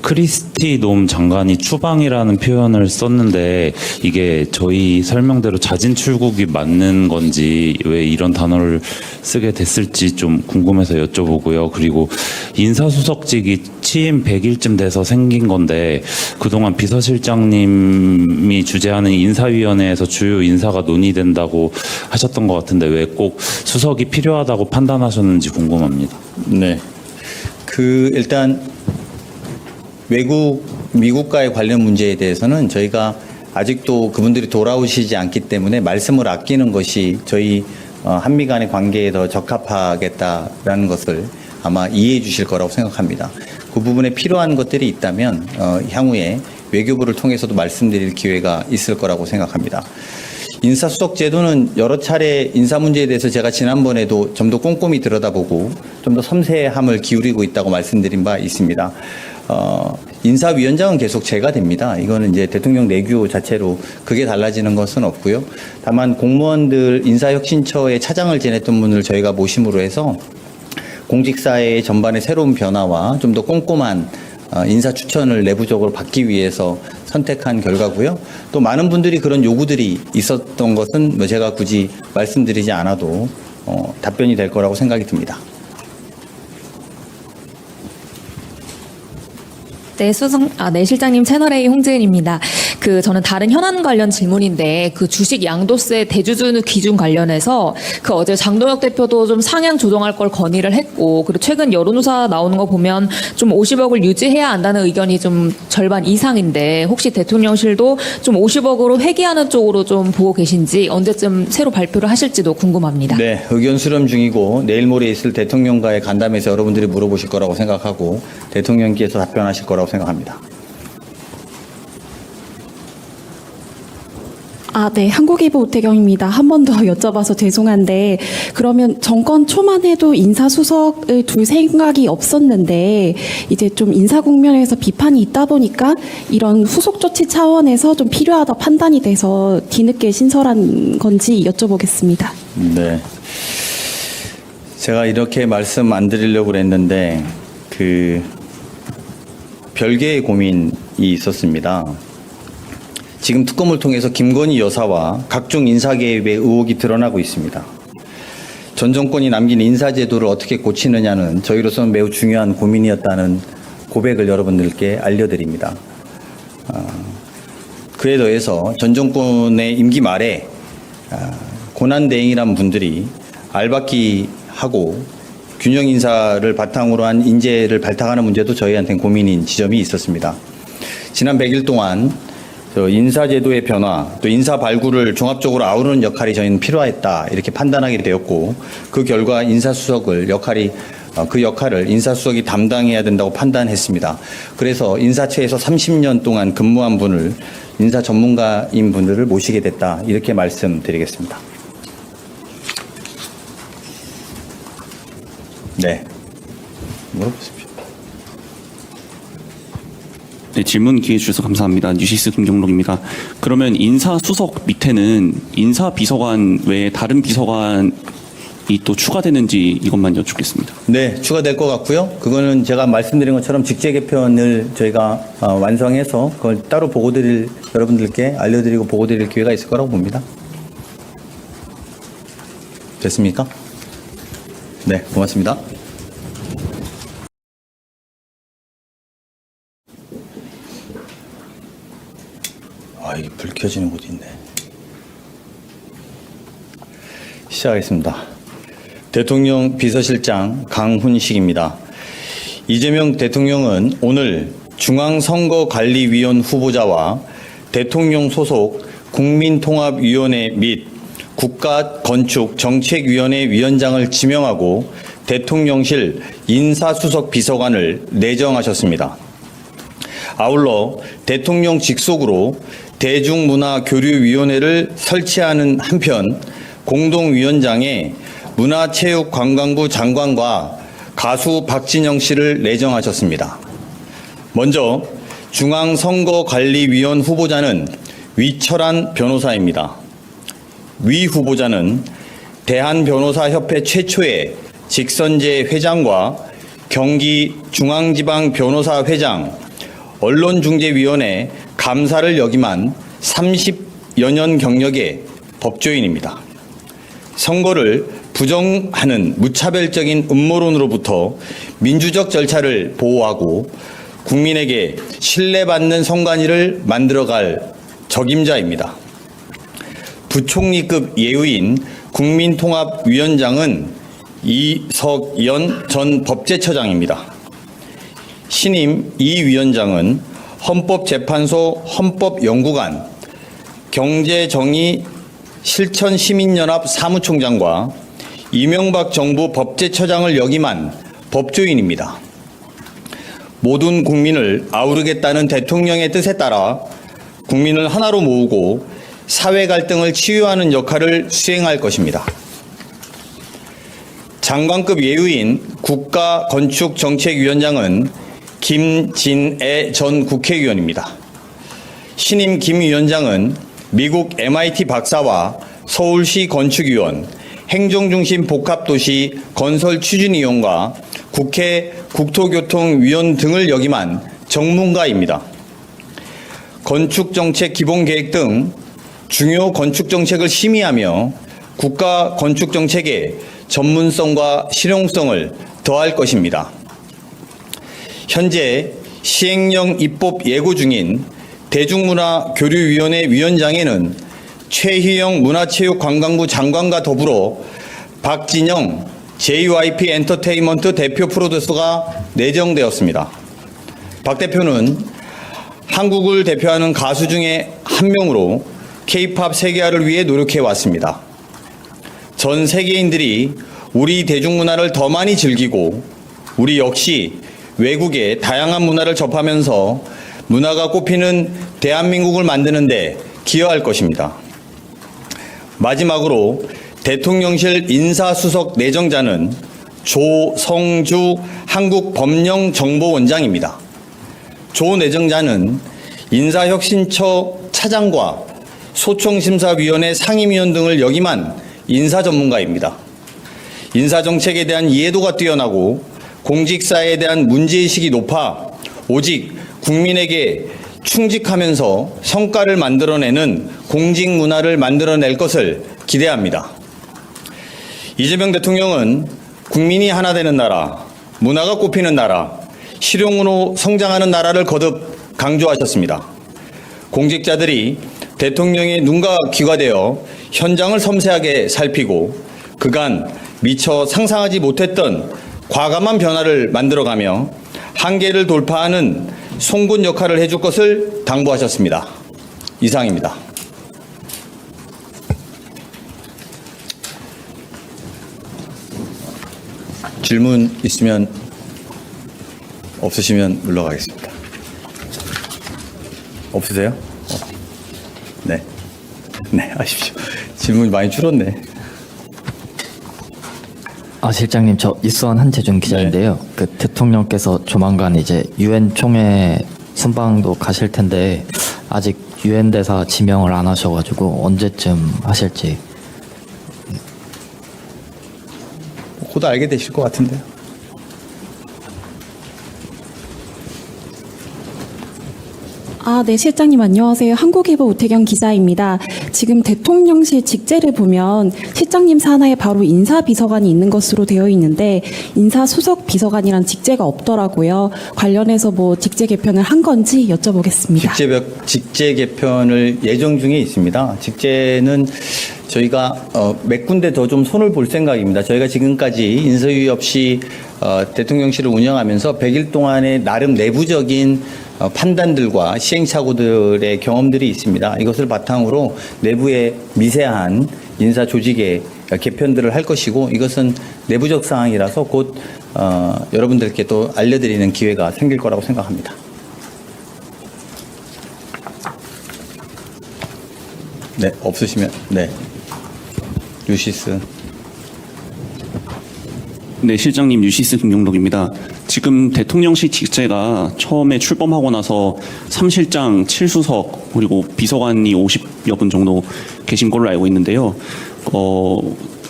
크리스티 놈 장관이 추방이라는 표현을 썼는데 이게 저희 설명대로 자진 출국이 맞는 건지 왜 이런 단어를 쓰게 됐을지 좀 궁금해서 여쭤보고요. 그리고 인사수석직이 취임 100일쯤 돼서 생긴 건데 그동안 비서실장님이 주재하는 인사위원회에서 주요 인사가 논의된다고 하셨던 것 같은데 왜 꼭 수석이 필요하다고 판단하셨는지 궁금합니다. 네. 일단 미국과의 관련 문제에 대해서는 저희가 아직도 그분들이 돌아오시지 않기 때문에 말씀을 아끼는 것이 저희 한미 간의 관계에 더 적합하겠다라는 것을 아마 이해해 주실 거라고 생각합니다. 그 부분에 필요한 것들이 있다면 향후에 외교부를 통해서도 말씀드릴 기회가 있을 거라고 생각합니다. 인사수석 제도는 여러 차례 인사 문제에 대해서 제가 지난번에도 좀 더 꼼꼼히 들여다보고 좀 더 섬세함을 기울이고 있다고 말씀드린 바 있습니다. 인사위원장은 계속 제가 됩니다. 이거는 이제 대통령 내규 자체로 그게 달라지는 것은 없고요. 다만 공무원들 인사혁신처의 차장을 지냈던 분을 저희가 모심으로 해서 공직사회의 전반의 새로운 변화와 좀 더 꼼꼼한 인사 추천을 내부적으로 받기 위해서 선택한 결과고요. 또 많은 분들이 그런 요구들이 있었던 것은 제가 굳이 말씀드리지 않아도 답변이 될 거라고 생각이 듭니다. 네, 실장님 채널A 홍재은입니다. 저는 다른 현안 관련 질문인데 주식 양도세 대주주 기준 관련해서 어제 장동혁 대표도 좀 상향 조정할 걸 건의를 했고 그리고 최근 여론조사 나오는 거 보면 좀 50억을 유지해야 한다는 의견이 좀 절반 이상인데 혹시 대통령실도 좀 50억으로 회귀하는 쪽으로 좀 보고 계신지 언제쯤 새로 발표를 하실지도 궁금합니다. 네, 의견 수렴 중이고 내일 모레 있을 대통령과의 간담회에서 여러분들이 물어보실 거라고 생각하고 대통령께서 답변하실 거라고 생각합니다. 네. 한국일보 오태경입니다. 한 번 더 여쭤봐서 죄송한데 그러면 정권 초만 해도 인사수석을 둘 생각이 없었는데 이제 좀 인사 국면에서 비판이 있다 보니까 이런 후속 조치 차원에서 좀 필요하다 판단이 돼서 뒤늦게 신설한 건지 여쭤보겠습니다. 네. 제가 이렇게 말씀 안 드리려고 그랬는데 별개의 고민이 있었습니다. 지금 특검을 통해서 김건희 여사와 각종 인사 개입의 의혹이 드러나고 있습니다. 전 정권이 남긴 인사제도를 어떻게 고치느냐는 저희로서는 매우 중요한 고민이었다는 고백을 여러분들께 알려드립니다. 그에 더해서 전 정권의 임기 말에 고난대행이란 분들이 알박기 하고 균형 인사를 바탕으로 한 인재를 발탁하는 문제도 저희한테는 고민인 지점이 있었습니다. 지난 100일 동안 인사제도의 변화, 또 인사 발굴을 종합적으로 아우르는 역할이 저희는 필요했다 이렇게 판단하게 되었고 그 결과 그 역할을 인사수석이 담당해야 된다고 판단했습니다. 그래서 인사처에서 30년 동안 근무한 분을 인사 전문가인 분들을 모시게 됐다 이렇게 말씀드리겠습니다. 네, 물어보십시오. 네, 질문 기회 주셔서 감사합니다. 뉴시스 김경록입니다. 그러면 인사수석 밑에는 인사비서관 외에 다른 비서관이 또 추가되는지 이것만 여쭙겠습니다. 네, 추가될 것 같고요. 그거는 제가 말씀드린 것처럼 직제 개편을 저희가 완성해서 그걸 따로 여러분들께 알려드리고 보고드릴 기회가 있을 거라고 봅니다. 됐습니까? 네, 고맙습니다. 이게 불 켜지는 곳이 있네. 시작하겠습니다. 대통령 비서실장 강훈식입니다. 이재명 대통령은 오늘 중앙선거관리위원 후보자와 대통령 소속 국민통합위원회 및 국가건축정책위원회 위원장을 지명하고 대통령실 인사수석 비서관을 내정하셨습니다. 아울러 대통령 직속으로 대중문화교류위원회를 설치하는 한편 공동위원장에 문화체육관광부 장관과 가수 박진영 씨를 내정하셨습니다. 먼저 중앙선거관리위원 후보자는 위철한 변호사입니다. 위 후보자는 대한변호사협회 최초의 직선제 회장과 경기중앙지방변호사회장, 언론중재위원회 감사를 역임한 30여 년 경력의 법조인입니다. 선거를 부정하는 무차별적인 음모론으로부터 민주적 절차를 보호하고 국민에게 신뢰받는 선관위를 만들어갈 적임자입니다. 부총리급 예우인 국민통합위원장은 이석연 전 법제처장입니다. 신임 이 위원장은 헌법재판소 헌법연구관, 경제정의실천시민연합 사무총장과 이명박 정부 법제처장을 역임한 법조인입니다. 모든 국민을 아우르겠다는 대통령의 뜻에 따라 국민을 하나로 모으고 사회 갈등을 치유하는 역할을 수행할 것입니다. 장관급 예우인 국가건축정책위원장은 김진애 전 국회의원입니다. 신임 김 위원장은 미국 MIT 박사와 서울시 건축위원, 행정중심 복합도시 건설추진위원과 국회 국토교통위원 등을 역임한 전문가입니다. 건축정책 기본계획 등 중요 건축정책을 심의하며 국가건축정책의 전문성과 실용성을 더할 것입니다. 현재 시행령 입법 예고 중인 대중문화교류위원회 위원장에는 최희영 문화체육관광부 장관과 더불어 박진영 JYP 엔터테인먼트 대표 프로듀서가 내정되었습니다. 박 대표는 한국을 대표하는 가수 중에 한 명으로 K-팝 세계화를 위해 노력해 왔습니다. 전 세계인들이 우리 대중문화를 더 많이 즐기고 우리 역시 외국의 다양한 문화를 접하면서 문화가 꽃피는 대한민국을 만드는 데 기여할 것입니다. 마지막으로 대통령실 인사수석 내정자는 조성주 한국법령정보원장입니다. 조 내정자는 인사혁신처 차장과 소총심사위원회 상임위원 등을 역임한 인사 전문가입니다. 인사정책에 대한 이해도가 뛰어나고 공직사에 대한 문제의식이 높아 오직 국민에게 충직하면서 성과를 만들어내는 공직 문화를 만들어낼 것을 기대합니다. 이재명 대통령은 국민이 하나 되는 나라, 문화가 꽃피는 나라, 실용으로 성장하는 나라를 거듭 강조하셨습니다. 공직자들이 대통령의 눈과 귀가 되어 현장을 섬세하게 살피고 그간 미처 상상하지 못했던 과감한 변화를 만들어가며 한계를 돌파하는 송곳 역할을 해줄 것을 당부하셨습니다. 이상입니다. 질문 있으면 없으시면 물러가겠습니다. 없으세요? 네. 네, 하십시오. 질문이 많이 줄었네. 실장님, 저 이수원 한재준 기자인데요. 그 대통령께서 조만간 이제 유엔 총회 순방도 가실 텐데 아직 유엔 대사 지명을 안 하셔가지고 언제쯤 하실지. 곧 알게 되실 것 같은데요. 네, 실장님 안녕하세요. 한국일보 오태경 기자입니다. 지금 대통령실 직제를 보면 실장님 산하에 바로 인사비서관이 있는 것으로 되어 있는데 인사수석 비서관이란 직제가 없더라고요. 관련해서 뭐 직제 개편을 한 건지 여쭤보겠습니다. 직제 개편을 예정 중에 있습니다. 직제는 저희가 몇 군데 더 좀 손을 볼 생각입니다. 저희가 지금까지 인서유의 없이 대통령실을 운영하면서 100일 동안의 나름 내부적인 판단들과 시행착오들의 경험들이 있습니다. 이것을 바탕으로 내부의 미세한 인사 조직의 개편들을 할 것이고 이것은 내부적 사항이라서 곧 여러분들께 또 알려드리는 기회가 생길 거라고 생각합니다. 네, 없으시면 네, 유시스. 네, 실장님 유시스 김용록입니다. 지금 대통령실 직제가 처음에 출범하고 나서 3실장, 7수석 그리고 비서관이 50여 분 정도 계신 걸로 알고 있는데요.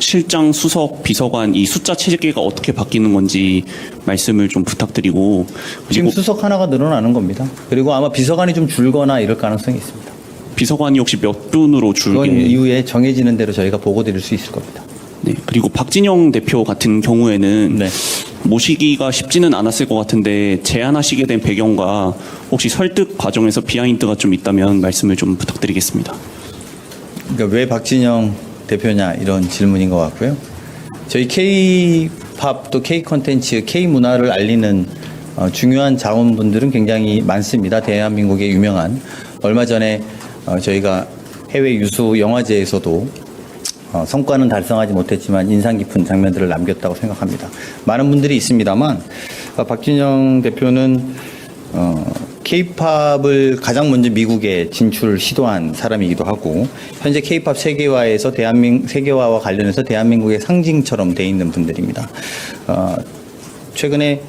실장, 수석, 비서관 이 숫자 체계가 어떻게 바뀌는 건지 말씀을 좀 부탁드리고 지금 그리고 수석 하나가 늘어나는 겁니다. 그리고 아마 비서관이 좀 줄거나 이럴 가능성이 있습니다. 비서관이 혹시 몇 분으로 그건 줄게? 이후에 정해지는 대로 저희가 보고 드릴 수 있을 겁니다. 네, 그리고 박진영 대표 같은 경우에는 네. 모시기가 쉽지는 않았을 것 같은데 제안하시게 된 배경과 혹시 설득 과정에서 비하인드가 좀 있다면 말씀을 좀 부탁드리겠습니다. 그러니까 왜 박진영 대표냐 이런 질문인 것 같고요. 저희 K-팝 또 K-콘텐츠, K-문화를 알리는 중요한 자원분들은 굉장히 많습니다. 대한민국의 유명한 얼마 전에 저희가 해외 유수 영화제에서도 성과는 달성하지 못했지만 인상 깊은 장면들을 남겼다고 생각합니다. 많은 분들이 있습니다만 박진영 대표는 K-팝을 가장 먼저 미국에 진출 시도한 사람이기도 하고 현재 K-팝 세계화에서 세계화와 관련해서 대한민국의 상징처럼 돼 있는 분들입니다. 최근에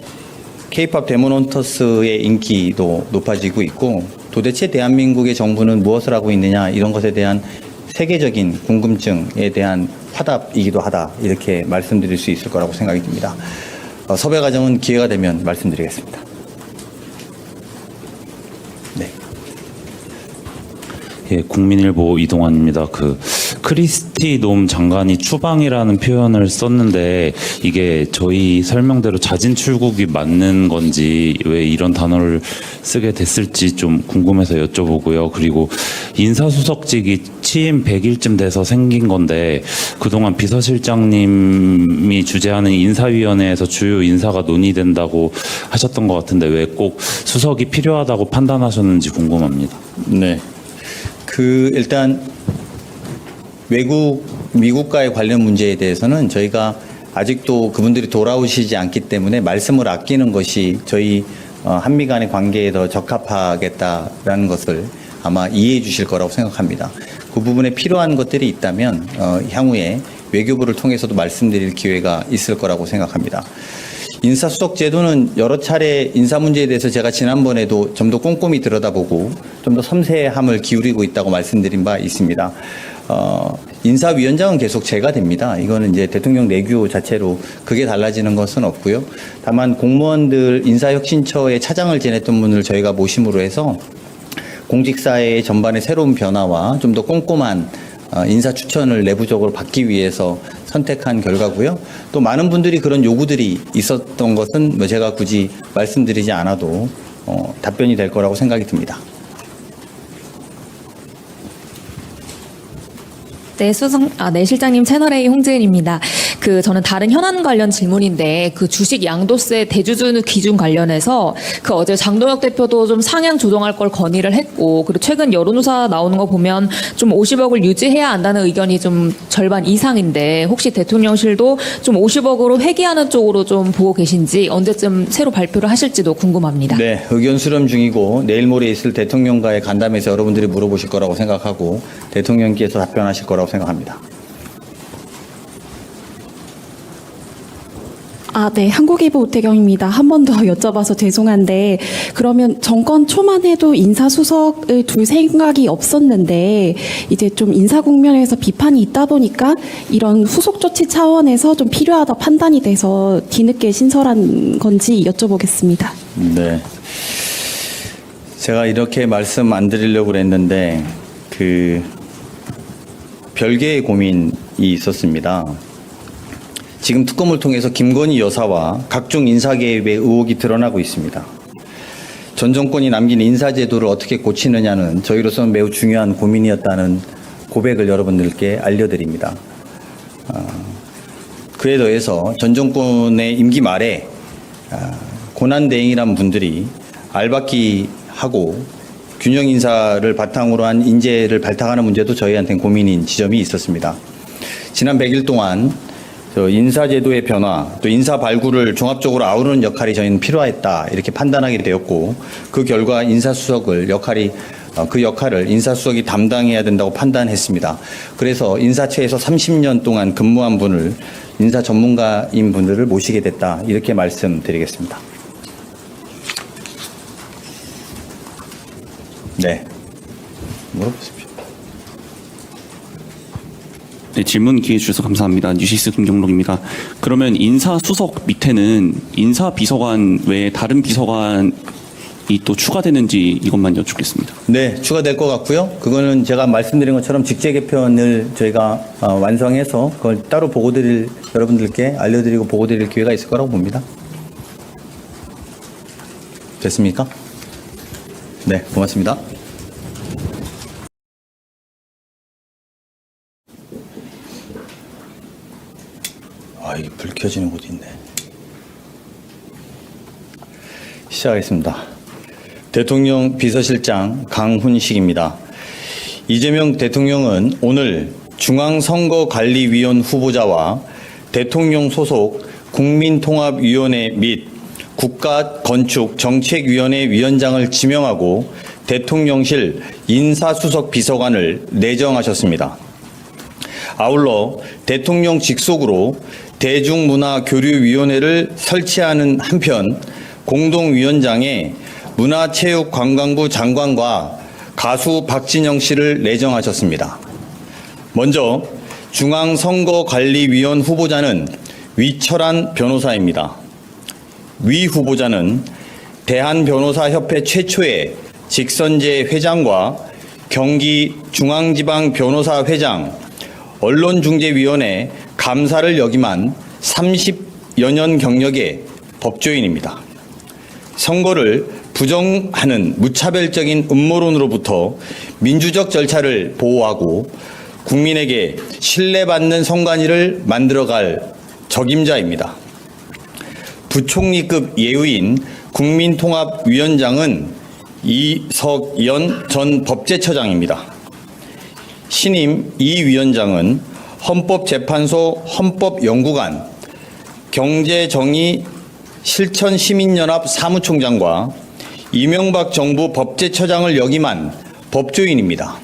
K-팝 데모논터스의 인기도 높아지고 있고 도대체 대한민국의 정부는 무엇을 하고 있느냐 이런 것에 대한 세계적인 궁금증에 대한 화답이기도 하다 이렇게 말씀드릴 수 있을 거라고 생각이 듭니다. 섭외 과정은 기회가 되면 말씀드리겠습니다. 네. 예, 국민일보 이동환입니다. 크리스티 놈 장관이 추방이라는 표현을 썼는데 이게 저희 설명대로 자진 출국이 맞는 건지 왜 이런 단어를 쓰게 됐을지 좀 궁금해서 여쭤보고요. 그리고 인사수석직이 취임 100일쯤 돼서 생긴 건데 그동안 비서실장님이 주재하는 인사위원회에서 주요 인사가 논의된다고 하셨던 것 같은데 왜 꼭 수석이 필요하다고 판단하셨는지 궁금합니다. 네. 일단 미국과의 관련 문제에 대해서는 저희가 아직도 그분들이 돌아오시지 않기 때문에 말씀을 아끼는 것이 저희 한미 간의 관계에 더 적합하겠다라는 것을 아마 이해해 주실 거라고 생각합니다. 그 부분에 필요한 것들이 있다면 향후에 외교부를 통해서도 말씀드릴 기회가 있을 거라고 생각합니다. 인사수석 제도는 여러 차례 인사 문제에 대해서 제가 지난번에도 좀 더 꼼꼼히 들여다보고 좀 더 섬세함을 기울이고 있다고 말씀드린 바 있습니다. 인사위원장은 계속 제가 됩니다. 이거는 이제 대통령 내규 자체로 그게 달라지는 것은 없고요. 다만 공무원들 인사혁신처의 차장을 지냈던 분을 저희가 모심으로 해서 공직사회의 전반의 새로운 변화와 좀 더 꼼꼼한 인사 추천을 내부적으로 받기 위해서 선택한 결과고요. 또 많은 분들이 그런 요구들이 있었던 것은 제가 굳이 말씀드리지 않아도 답변이 될 거라고 생각이 듭니다. 네, 실장님 채널A 홍지은입니다. 저는 다른 현안 관련 질문인데 주식 양도세 대주주 기준 관련해서 어제 장동혁 대표도 좀 상향 조정할 걸 건의를 했고 그리고 최근 여론조사 나오는 거 보면 좀 50억을 유지해야 한다는 의견이 좀 절반 이상인데 혹시 대통령실도 좀 50억으로 회귀하는 쪽으로 좀 보고 계신지 언제쯤 새로 발표를 하실지도 궁금합니다. 네, 의견 수렴 중이고 내일 모레 있을 대통령과의 간담회에서 여러분들이 물어보실 거라고 생각하고 대통령께서 답변하실 거라고 생각합니다. 네. 한국일보 오태경입니다. 한 번 더 여쭤봐서 죄송한데 그러면 정권 초만 해도 인사수석을 둘 생각이 없었는데 이제 좀 인사 국면에서 비판이 있다 보니까 이런 후속 조치 차원에서 좀 필요하다 판단이 돼서 뒤늦게 신설한 건지 여쭤보겠습니다. 네. 제가 이렇게 말씀 안 드리려고 그랬는데 별개의 고민이 있었습니다. 지금 특검을 통해서 김건희 여사와 각종 인사개입의 의혹이 드러나고 있습니다. 전 정권이 남긴 인사제도를 어떻게 고치느냐는 저희로서는 매우 중요한 고민이었다는 고백을 여러분들께 알려드립니다. 그에 더해서 전 정권의 임기 말에 고난대행이란 분들이 알박기하고 균형 인사를 바탕으로 한 인재를 발탁하는 문제도 저희한테는 고민인 지점이 있었습니다. 지난 100일 동안 인사제도의 변화, 또 인사 발굴을 종합적으로 아우르는 역할이 저희는 필요했다 이렇게 판단하게 되었고 그 결과 인사수석을 그 역할을 인사수석이 담당해야 된다고 판단했습니다. 그래서 인사처에서 30년 동안 근무한 분을 인사 전문가인 분들을 모시게 됐다 이렇게 말씀드리겠습니다. 네, 물어보십시오. 네, 질문 기회 주셔서 감사합니다. 뉴시스 김경록입니다. 그러면 인사수석 밑에는 인사비서관 외에 다른 비서관이 또 추가되는지 이것만 여쭙겠습니다. 네, 추가될 것 같고요. 그거는 제가 말씀드린 것처럼 직제 개편을 저희가 완성해서 그걸 따로 여러분들께 알려드리고 보고드릴 기회가 있을 거라고 봅니다. 됐습니까? 네, 고맙습니다. 이게 불 켜지는 곳이 있네. 시작하겠습니다. 대통령 비서실장 강훈식입니다. 이재명 대통령은 오늘 중앙선거관리위원 후보자와 대통령 소속 국민통합위원회 및 국가건축정책위원회 위원장을 지명하고 대통령실 인사수석 비서관을 내정하셨습니다. 아울러 대통령 직속으로 대중문화교류위원회를 설치하는 한편 공동위원장에 문화체육관광부 장관과 가수 박진영 씨를 내정하셨습니다. 먼저 중앙선거관리위원 후보자는 위철한 변호사입니다. 위 후보자는 대한변호사협회 최초의 직선제 회장과 경기중앙지방변호사회장, 언론중재위원회 감사를 역임한 30여 년 경력의 법조인입니다. 선거를 부정하는 무차별적인 음모론으로부터 민주적 절차를 보호하고 국민에게 신뢰받는 선관위를 만들어갈 적임자입니다. 부총리급 예우인 국민통합위원장은 이석연 전 법제처장입니다. 신임 이 위원장은 헌법재판소 헌법연구관, 경제정의실천시민연합 사무총장과 이명박 정부 법제처장을 역임한 법조인입니다.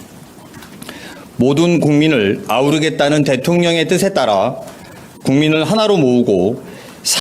모든 국민을 아우르겠다는 대통령의 뜻에 따라 국민을 하나로 모으고